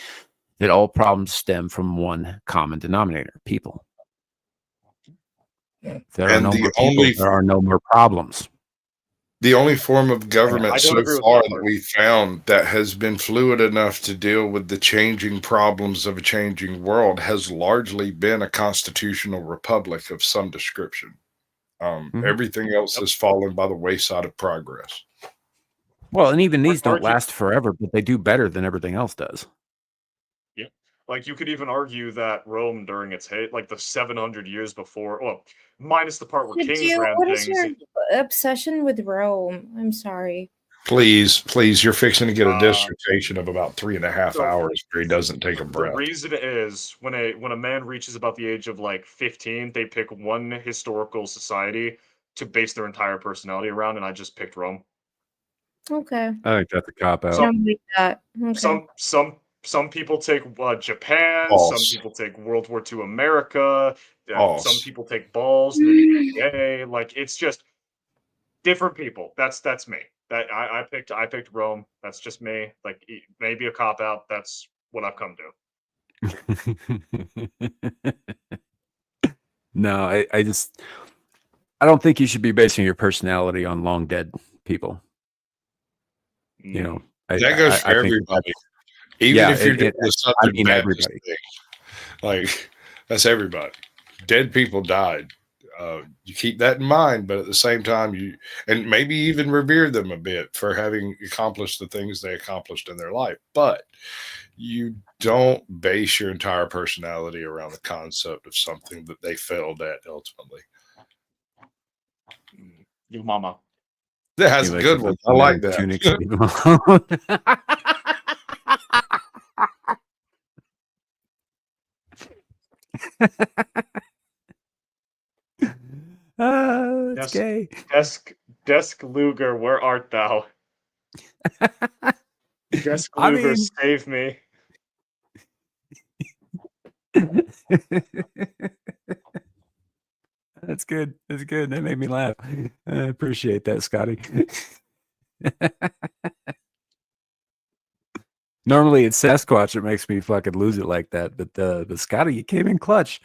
that all problems stem from one common denominator: people. If there are no more people, there are no more problems. The only form of government so far that part. we found that has been fluid enough to deal with the changing problems of a changing world has largely been a constitutional republic of some description. Everything else has fallen by the wayside of progress. Well, and even these don't last forever, but they do better than everything else does. Yeah. Like, you could even argue that Rome during its heyday, like the 700 years before, well, minus the part where kings ran What is things. your obsession with Rome? I'm sorry. Please, you're fixing to get a dissertation of about 3.5 hours where he doesn't take a breath. The reason is when a man reaches about the age of like 15, they pick one historical society to base their entire personality around, and I just picked Rome. Okay. I think that's a cop out. Don't like that. Okay. Some people take Japan. Balls. Some people take World War II America. Balls. Some people take balls. The NBA. Like, it's just different people. That's me. That I picked Rome. That's just me. Like, maybe a cop out. That's what I've come to. No, I don't think you should be basing your personality on long dead people. You know, that goes for everybody. Even if you're doing the Southern Baptist thing, like, that's everybody. Dead people died. You keep that in mind, but at the same time, and maybe even revere them a bit for having accomplished the things they accomplished in their life. But you don't base your entire personality around the concept of something that they failed at ultimately. Your mama. That's a good one. I like that. It's gay. Desk Luger, where art thou? Desk Luger, save me. That's good. That's good. That made me laugh. I appreciate that, Scotty. Normally it's Sasquatch that makes me fucking lose it like that, but the Scotty, you came in clutch.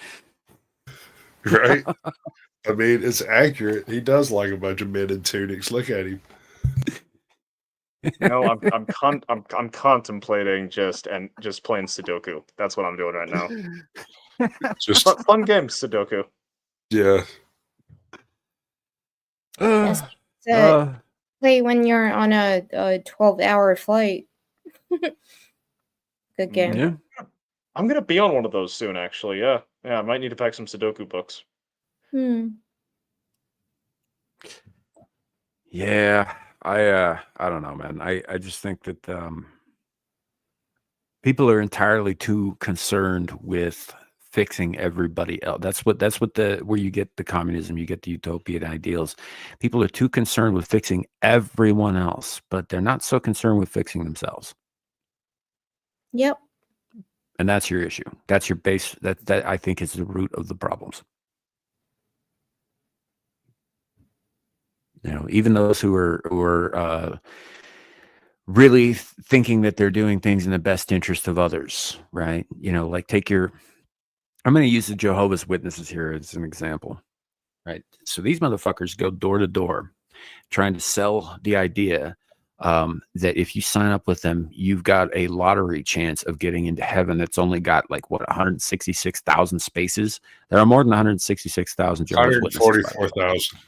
Right? I mean, it's accurate. He does like a bunch of men in tunics. Look at him. I'm contemplating just playing Sudoku. That's what I'm doing right now. Just Fun game, Sudoku. yeah. Yes, play when you're on a 12-hour flight. Good game. Yeah. I'm gonna be on one of those soon, actually. Yeah, I might need to pack some Sudoku books. Yeah, I don't know, man. I just think that people are entirely too concerned with fixing everybody else. That's what where you get the communism, you get the utopian ideals. People are too concerned with fixing everyone else, but they're not so concerned with fixing themselves. Yep. And that's your issue. That's your base. That I think is the root of the problems. You know, even those who are really thinking that they're doing things in the best interest of others, right? You know, like I'm going to use the Jehovah's Witnesses here as an example, right? So these motherfuckers go door to door trying to sell the idea that if you sign up with them, you've got a lottery chance of getting into heaven. That's only got like 166,000 spaces. There are more than 166,000 Jehovah's Witnesses. 144,000.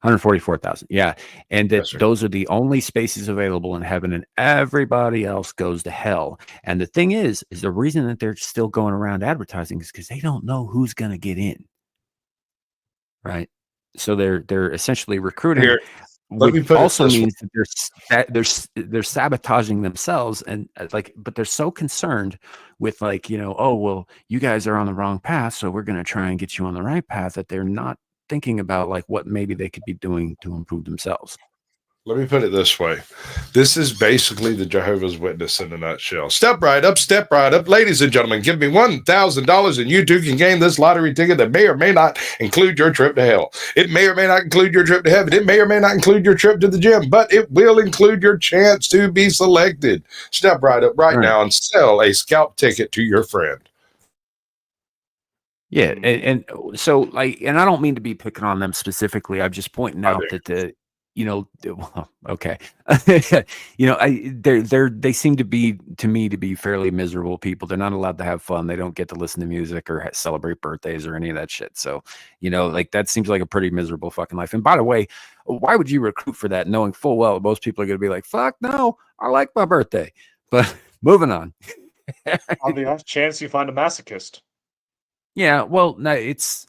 144,000. Yeah. And that Yes, those are the only spaces available in heaven, and everybody else goes to hell. And the thing is the reason that they're still going around advertising is because they don't know who's going to get in. Right. So they're essentially recruiting. Here, let me which put it also this way. means that they're sabotaging themselves, and but they're so concerned with oh well, you guys are on the wrong path, so we're going to try and get you on the right path, that they're not thinking about what maybe they could be doing to improve themselves. Let me put it this way. This is basically the Jehovah's Witness in a nutshell. Step right up, ladies and gentlemen. Give me $1,000 and you too can gain this lottery ticket that may or may not include your trip to hell. It may or may not include your trip to heaven. It may or may not include your trip to the gym, but it will include your chance to be selected. Step right up right now and sell a scalp ticket to your friend. Yeah, and so and I don't mean to be picking on them specifically. I'm just pointing out that well, okay, they seem to be fairly miserable people. They're not allowed to have fun. They don't get to listen to music or celebrate birthdays or any of that shit. So that seems like a pretty miserable fucking life. And by the way, why would you recruit for that, knowing full well most people are going to be like, "Fuck no, I like my birthday." But moving on. On the off chance you find a masochist. Yeah, well, no, it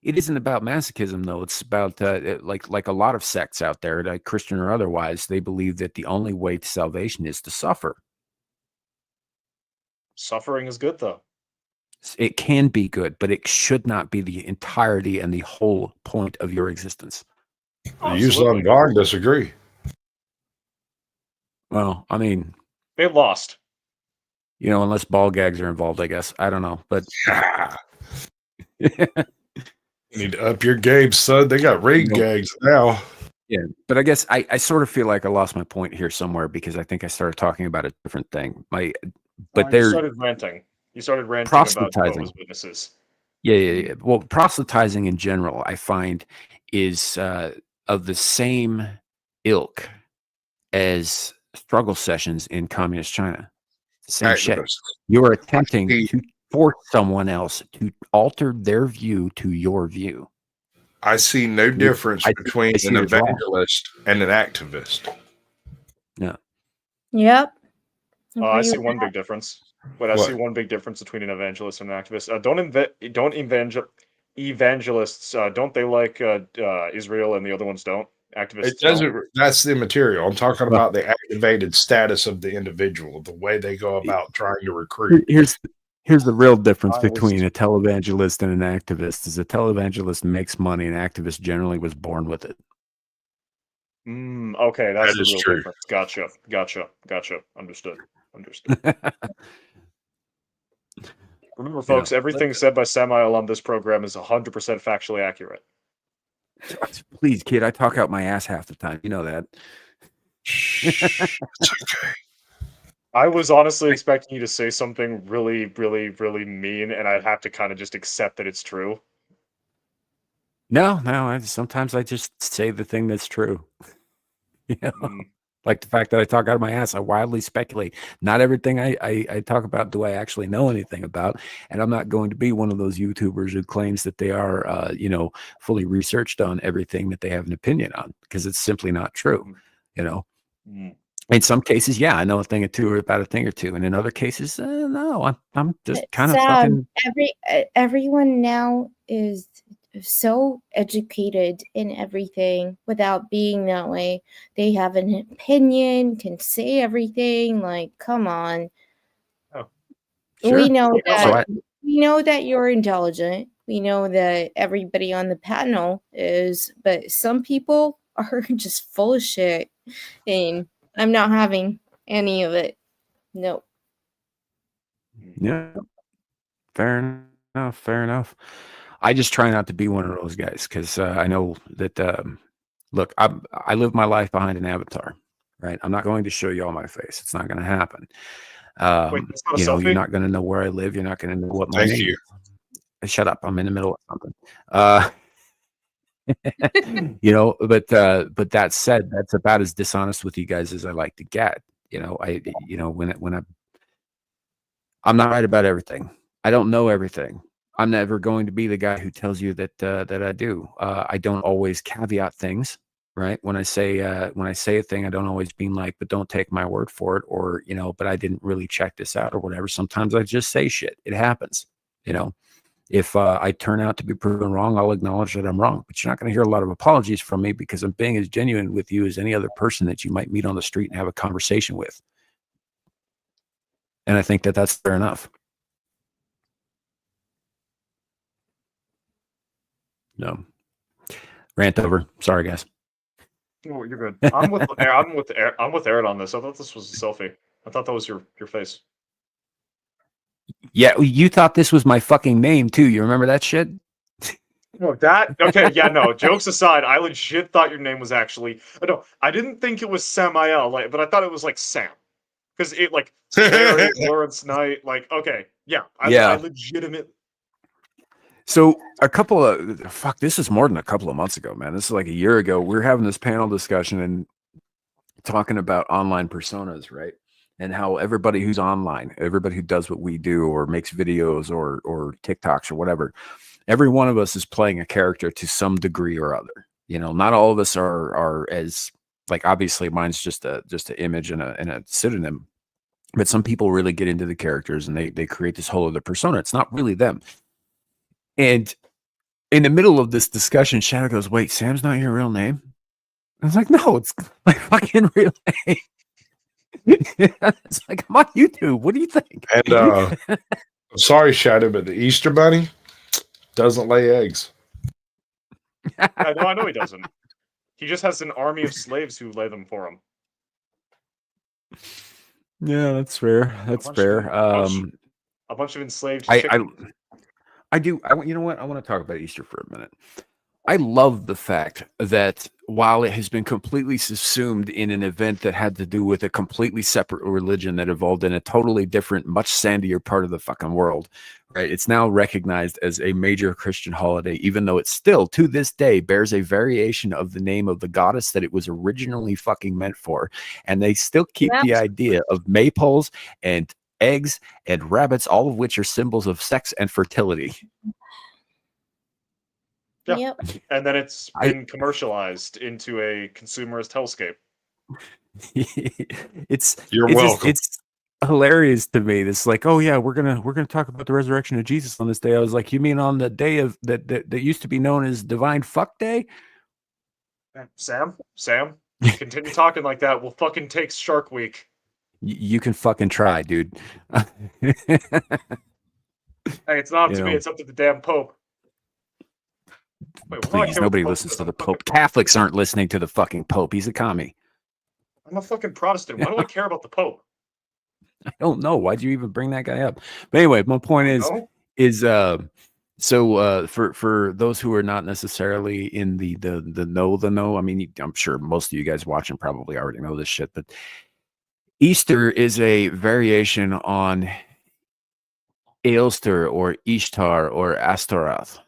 isn't about masochism though. It's about like a lot of sects out there, like Christian or otherwise, they believe that the only way to salvation is to suffer. Suffering is good though. It can be good, but it should not be the entirety and the whole point of your existence. Usually Garn disagree. Well, I mean, they lost. Unless ball gags are involved, I guess. I don't know, but you need to up your game, son. They got ring gags now. Yeah, but I guess I sort of feel like I lost my point here somewhere because I think I started talking about a different thing. You started ranting. You started ranting about Jehovah's Witnesses. Yeah. Well, proselytizing in general, I find, is of the same ilk as struggle sessions in communist China. The same shit. You are attempting to force someone else to alter their view to your view. I see no difference between an evangelist and an activist. Yeah. Yep. I see one big difference. I see one big difference between an evangelist and an activist. Evangelists don't they like Israel and the other ones don't? Activists it doesn't. That's the material. I'm talking about the activated status of the individual, the way they go about trying to recruit. Here's the real difference between a televangelist and an activist: is a televangelist makes money, an activist generally was born with it. Okay, that's the real difference. Gotcha. Understood. Remember, folks, everything said by Samael on this program is 100% factually accurate. Please, kid, I talk out my ass half the time. You know that. It's okay. I was honestly expecting you to say something really, really, really mean, and I'd have to kind of just accept that it's true. No. Sometimes I just say the thing that's true. Like the fact that I talk out of my ass, I wildly speculate. Not everything I talk about do I actually know anything about, and I'm not going to be one of those YouTubers who claims that they are, fully researched on everything that they have an opinion on, because it's simply not true. You know, Mm. in some cases, yeah, I know a thing or two or about a thing or two, and in other cases, no, I'm just kind of fucking. Everyone now is so educated in everything without being that way. They have an opinion, can say everything. Like, come on. Oh. Sure. We know So that we know that you're intelligent. We know that everybody on the panel is, but some people are just full of shit, and I'm not having any of it. No. Yeah, fair enough. Fair enough. I just try not to be one of those guys because I know that. Look, I live my life behind an avatar, right? I'm not going to show you all my face. It's not going to happen. Wait, that's not a You're selfie? not going to know where I live. You're not going to know what my Thank name you. is. Shut up. I'm in the middle of something. But that said, that's about as dishonest with you guys as I like to get. I'm not right about everything. I don't know everything. I'm never going to be the guy who tells you that I do. I don't always caveat things, right? When I say a thing, I don't always mean like, but don't take my word for it, or but I didn't really check this out or whatever. Sometimes I just say shit. It happens, If I turn out to be proven wrong, I'll acknowledge that I'm wrong. But you're not going to hear a lot of apologies from me because I'm being as genuine with you as any other person that you might meet on the street and have a conversation with. And I think that that's fair enough. No. Rant over. Sorry, guys. Oh, you're good. I'm with Aaron on this. I thought this was a selfie. I thought that was your face. Yeah, you thought this was my fucking name too. You remember that shit? No, that okay? Yeah, no. Jokes aside, I legit thought your name was actually. No, I didn't think it was Samael, but I thought it was like Sam, because it like Terry, Lawrence Knight. Like, okay, yeah, I legitimately. So this is more than a couple of months ago, man. This is like a year ago. We were having this panel discussion and talking about online personas, right? And how everybody who's online, everybody who does what we do or makes videos or TikToks or whatever, every one of us is playing a character to some degree or other. Not all of us are as, like, obviously mine's just an image and a pseudonym, but some people really get into the characters and they create this whole other persona. It's not really them. And in the middle of this discussion, Shadow goes, "Wait, Sam's not your real name?" I was like, "No, it's my fucking real name." It's like, I'm on YouTube. What do you think? And I'm sorry, Shadow, but the Easter Bunny doesn't lay eggs. I know he doesn't. He just has an army of slaves who lay them for him. Yeah, that's fair. That's fair. A bunch of enslaved chickens. I do. You know what? I want to talk about Easter for a minute. I love the fact that while it has been completely subsumed in an event that had to do with a completely separate religion that evolved in a totally different, much sandier part of the fucking world, right? It's now recognized as a major Christian holiday, even though it still, to this day, bears a variation of the name of the goddess that it was originally fucking meant for. And they still keep the idea of maypoles and eggs and rabbits, all of which are symbols of sex and fertility. Yeah. Yep. And then it's been commercialized into a consumerist hellscape. You're welcome. It's hilarious to me. It's like, oh yeah, we're gonna talk about the resurrection of Jesus on this day. I was like, you mean on the day of that used to be known as Divine Fuck Day? Sam, continue talking like that. We'll fucking take Shark Week. You can fucking try, dude. Hey, it's not up to me. It's up to the damn Pope. Wait, please, nobody listens to the Pope. Catholics aren't listening to the fucking Pope. He's a commie. I'm a fucking Protestant. Why do I care about the Pope? I don't know. Why'd you even bring that guy up? But anyway, my point is for those who are not necessarily in the know, I mean, I'm sure most of you guys watching probably already know this shit, but Easter is a variation on Eostre or Ishtar or Astaroth,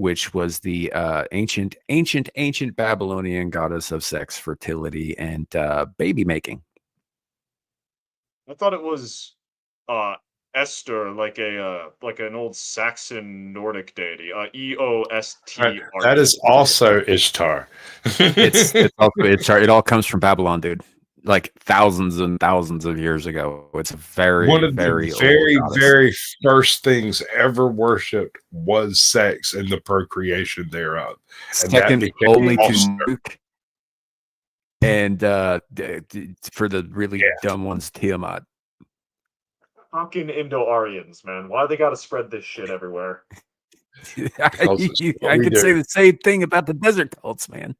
which was the ancient Babylonian goddess of sex, fertility, and baby making. I thought it was Esther, like an old Saxon Nordic deity. EOSTR. That is also Ishtar. It's it all comes from Babylon, dude. Like thousands and thousands of years ago. It's a very, one of very, the very, old goddess. very first things ever worshipped was sex and the procreation thereof. And Second only to Nuke. And for the really dumb ones, Tiamat. Fucking Indo-Aryans, man. Why they gotta spread this shit everywhere? I could say the same thing about the desert cults, man.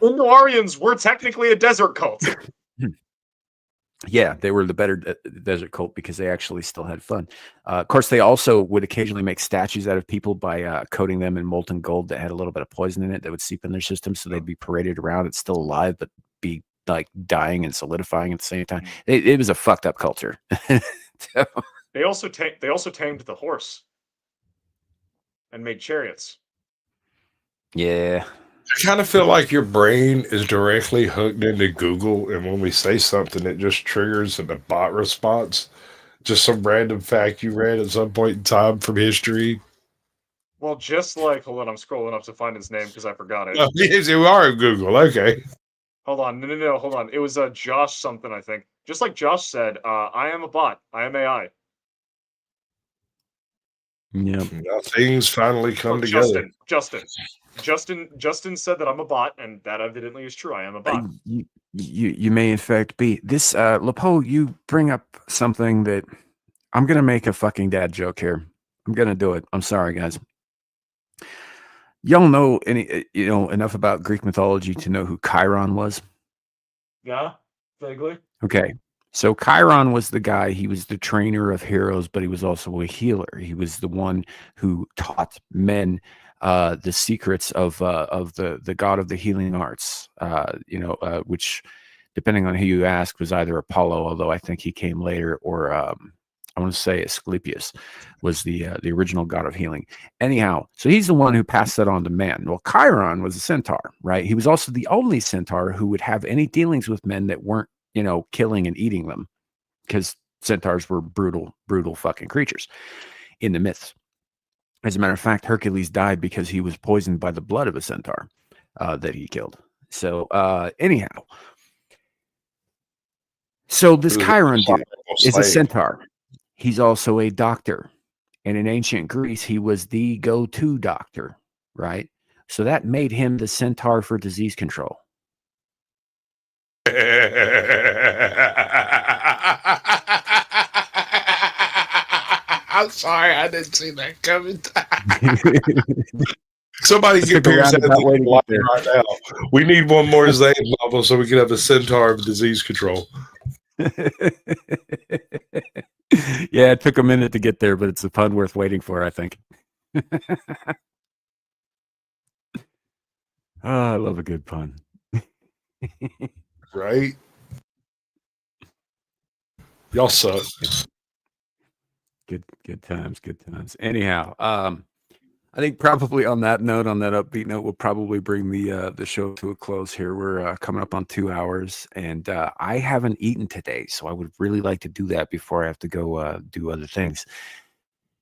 Indo-Aryans were technically a desert cult. Yeah, they were the better desert cult because they actually still had fun. Of course, they also would occasionally make statues out of people by coating them in molten gold that had a little bit of poison in it that would seep in their system, so they'd be paraded around. It's still alive, but be like dying and solidifying at the same time. It was a fucked up culture. So, They also tamed the horse and made chariots. yeah. I kind of feel like your brain is directly hooked into Google, and when we say something, it just triggers a bot response. Just some random fact you read at some point in time from history. Well, just like, hold on, I'm scrolling up to find his name because I forgot it. Oh, yes, you are at Google. Okay. Hold on, no, hold on. It was Josh something, I think. Just like Josh said, I am a bot. I am AI. Yep. Now things finally come together. Justin said that I'm a bot, and that evidently is true. I am a bot. You may in fact be. This Lepo, you bring up something that I'm gonna make a fucking dad joke here. I'm gonna do it. I'm sorry, guys. Y'all know enough about Greek mythology to know who Chiron was? Yeah, vaguely. Okay. So Chiron was the guy, he was the trainer of heroes, but he was also a healer. He was the one who taught men the secrets of the god of the healing arts, which, depending on who you ask, was either Apollo, although I think he came later, or I want to say Asclepius was the original god of healing. Anyhow, so he's the one who passed that on to men. Well, Chiron was a centaur, right? He was also the only centaur who would have any dealings with men that weren't, killing and eating them, because centaurs were brutal fucking creatures in the myths. As a matter of fact, Hercules died because he was poisoned by the blood of a centaur that he killed. So anyhow, so this Chiron dude is a centaur. He's also a doctor. And in ancient Greece, he was the go-to doctor, right? So that made him the centaur for disease control. I'm sorry, I didn't see that coming. Somebody get Pierce right now. We need one more Zane level so we can have a centaur of disease control. Yeah, it took a minute to get there, but it's a pun worth waiting for, I think. I love a good pun. Right? Y'all suck. Good times. Anyhow, I think probably on that note, on that upbeat note, we'll probably bring the show to a close here. We're coming up on 2 hours, and I haven't eaten today, so I would really like to do that before I have to go do other things.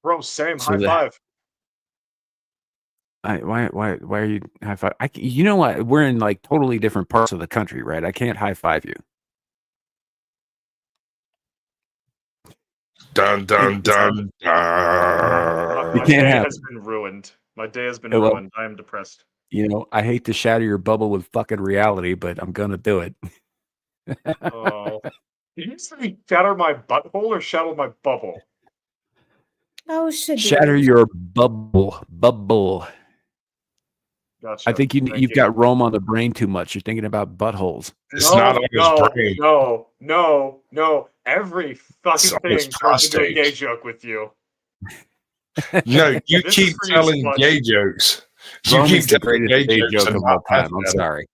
Bro, same. So high five. Why are you high five? You know what? We're in like totally different parts of the country, right? I can't high five you. Dun dun dun dun. My day has been ruined. My day has been ruined. I am depressed. I hate to shatter your bubble with fucking reality, but I'm gonna do it. Oh, did you say shatter my butthole or shatter my bubble? Oh, should shatter your bubble. Gotcha. I think you've got Rome on the brain too much. You're thinking about buttholes. It's not on his brain. No. Every fucking thing turns into a gay joke with you. No, you keep telling gay jokes. You keep telling gay jokes of all time. I'm sorry.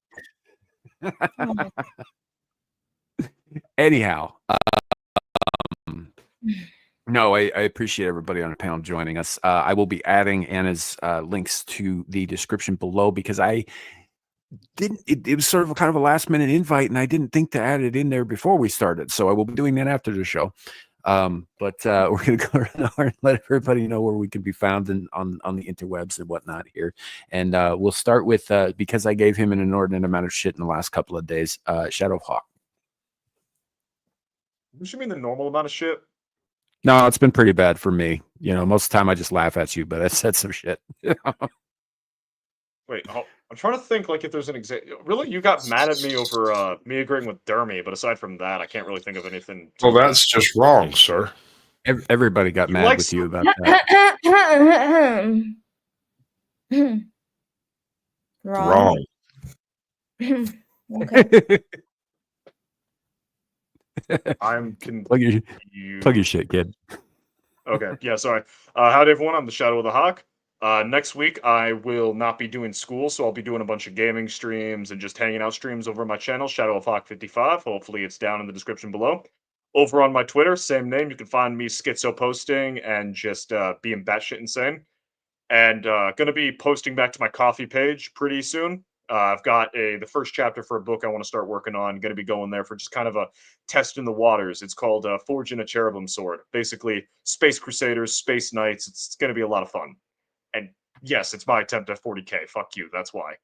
Anyhow, No, I appreciate everybody on the panel joining us. I will be adding Anna's links to the description below because I didn't. It was sort of a kind of a last minute invite, and I didn't think to add it in there before we started. So I will be doing that after the show. But we're going to go around and let everybody know where we can be found on the interwebs and whatnot here. And we'll start with because I gave him an inordinate amount of shit in the last couple of days. Shadow of Hawk. What you mean the normal amount of shit? No, it's been pretty bad for me. You know, most of the time I just laugh at you, but I said some shit. Wait, I'm trying to think like if there's an example. Really, you got mad at me over me agreeing with Dermy, but aside from that, I can't really think of anything. Well, that's just wrong, sir. Everybody got mad like with you about Wrong. Wrong. Okay. I'm plug your shit, kid. Okay, yeah, sorry. Howdy everyone, I'm the Shadow of the Hawk. Next week I will not be doing school, so I'll be doing a bunch of gaming streams and just hanging out streams over my channel, Shadow of Hawk 55. Hopefully it's down in the description below. Over on my Twitter, same name, you can find me schizo posting and just being batshit insane. And gonna be posting back to my coffee page pretty soon. I've got the first chapter for a book I want to start working on. Going to be going there for just kind of a test in the waters. It's called Forging a Cherubim Sword. Basically, Space Crusaders, Space Knights. It's going to be a lot of fun. And yes, it's my attempt at 40K. Fuck you. That's why.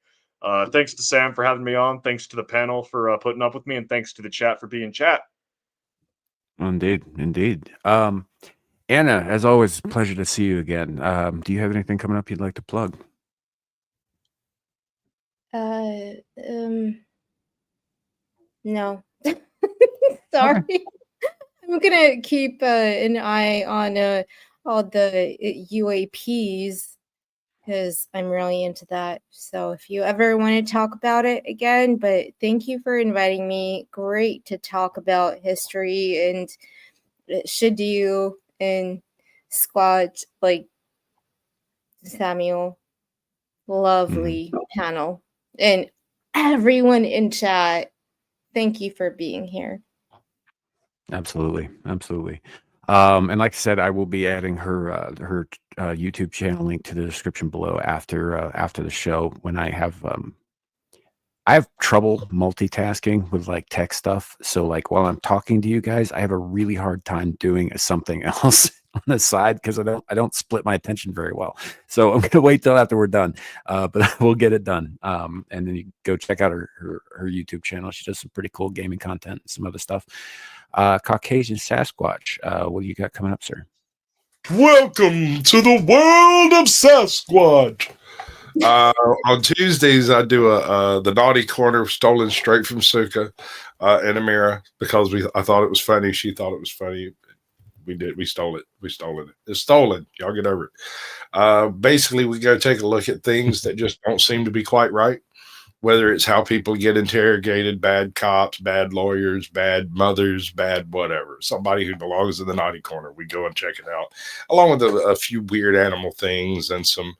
Thanks to Sam for having me on. Thanks to the panel for putting up with me. And thanks to the chat for being chat. Indeed. Anna, as always, pleasure to see you again. Do you have anything coming up you'd like to plug? No. Sorry. Okay. I'm gonna keep an eye on all the UAPs because I'm really into that. So if you ever want to talk about it again, but thank you for inviting me. Great to talk about history and Shadu and Squad, like Samuel. Lovely panel. And everyone in chat, thank you for being here. Absolutely. And like I said, I will be adding her YouTube channel link to the description below after the show. When I have trouble multitasking with like tech stuff, so like while I'm talking to you guys, I have a really hard time doing something else on the side because I don't split my attention very well. So I'm gonna wait till after we're done, but we'll get it done. And then you go check out her YouTube channel. She does some pretty cool gaming content and some other stuff. Caucasian Sasquatch, what do you got coming up, sir? Welcome to the world of Sasquatch. On Tuesdays, I do the Naughty Corner, stolen straight from Suka and Amira because I thought it was funny. She thought it was funny. We stole it. It's stolen. Y'all get over it. Basically, we go take a look at things that just don't seem to be quite right. Whether it's how people get interrogated, bad cops, bad lawyers, bad mothers, bad whatever. Somebody who belongs in the Naughty Corner. We go and check it out, along with a few weird animal things and some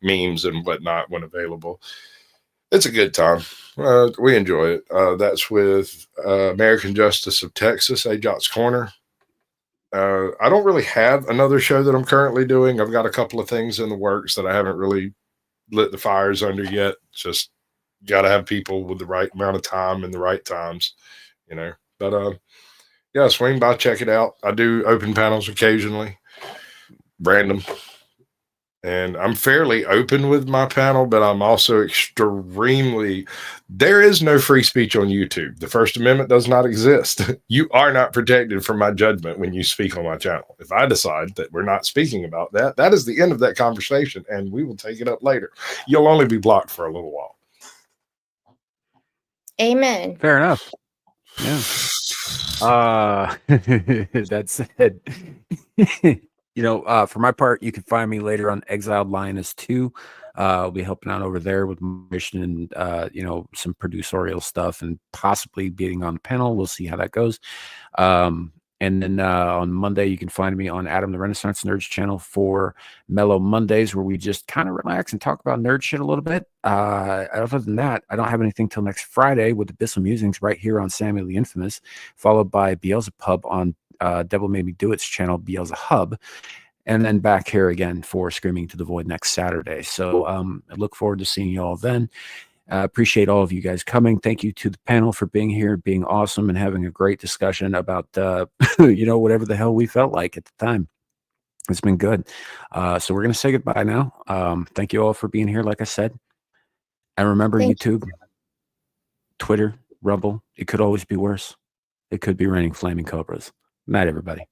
memes and whatnot when available. It's a good time. We enjoy it. That's with American Justice of Texas, AJOT's Corner. I don't really have another show that I'm currently doing. I've got a couple of things in the works that I haven't really lit the fires under yet. Just got to have people with the right amount of time and the right times, you know. But yeah, swing by, check it out. I do open panels occasionally, random. And I'm fairly open with my panel, but I'm also there is no free speech on YouTube. The First Amendment does not exist. You are not protected from my judgment when you speak on my channel. If I decide that we're not speaking about that, that is the end of that conversation, and we will take it up later. You'll only be blocked for a little while. Amen. Fair enough. Yeah. That said, you know, for my part, you can find me later on Exiled Lioness 2. I'll be helping out over there with mission and, you know, some producerial stuff and possibly being on the panel. We'll see how that goes. And then on Monday, you can find me on Adam the Renaissance Nerds channel for Mellow Mondays, where we just kind of relax and talk about nerd shit a little bit. Other than that, I don't have anything till next Friday with Abyssal Musings right here on Samuel the Infamous, followed by Beelzebub on Devil Made Me Do It's channel, Beelzehub, and then back here again for Screaming to the Void next Saturday. So I look forward to seeing you all then. Appreciate all of you guys coming. Thank you to the panel for being here, being awesome, and having a great discussion about, whatever the hell we felt like at the time. It's been good. So we're going to say goodbye now. Thank you all for being here, like I said. And remember, YouTube, Twitter, Rumble, it could always be worse. It could be raining flaming cobras. Night, everybody.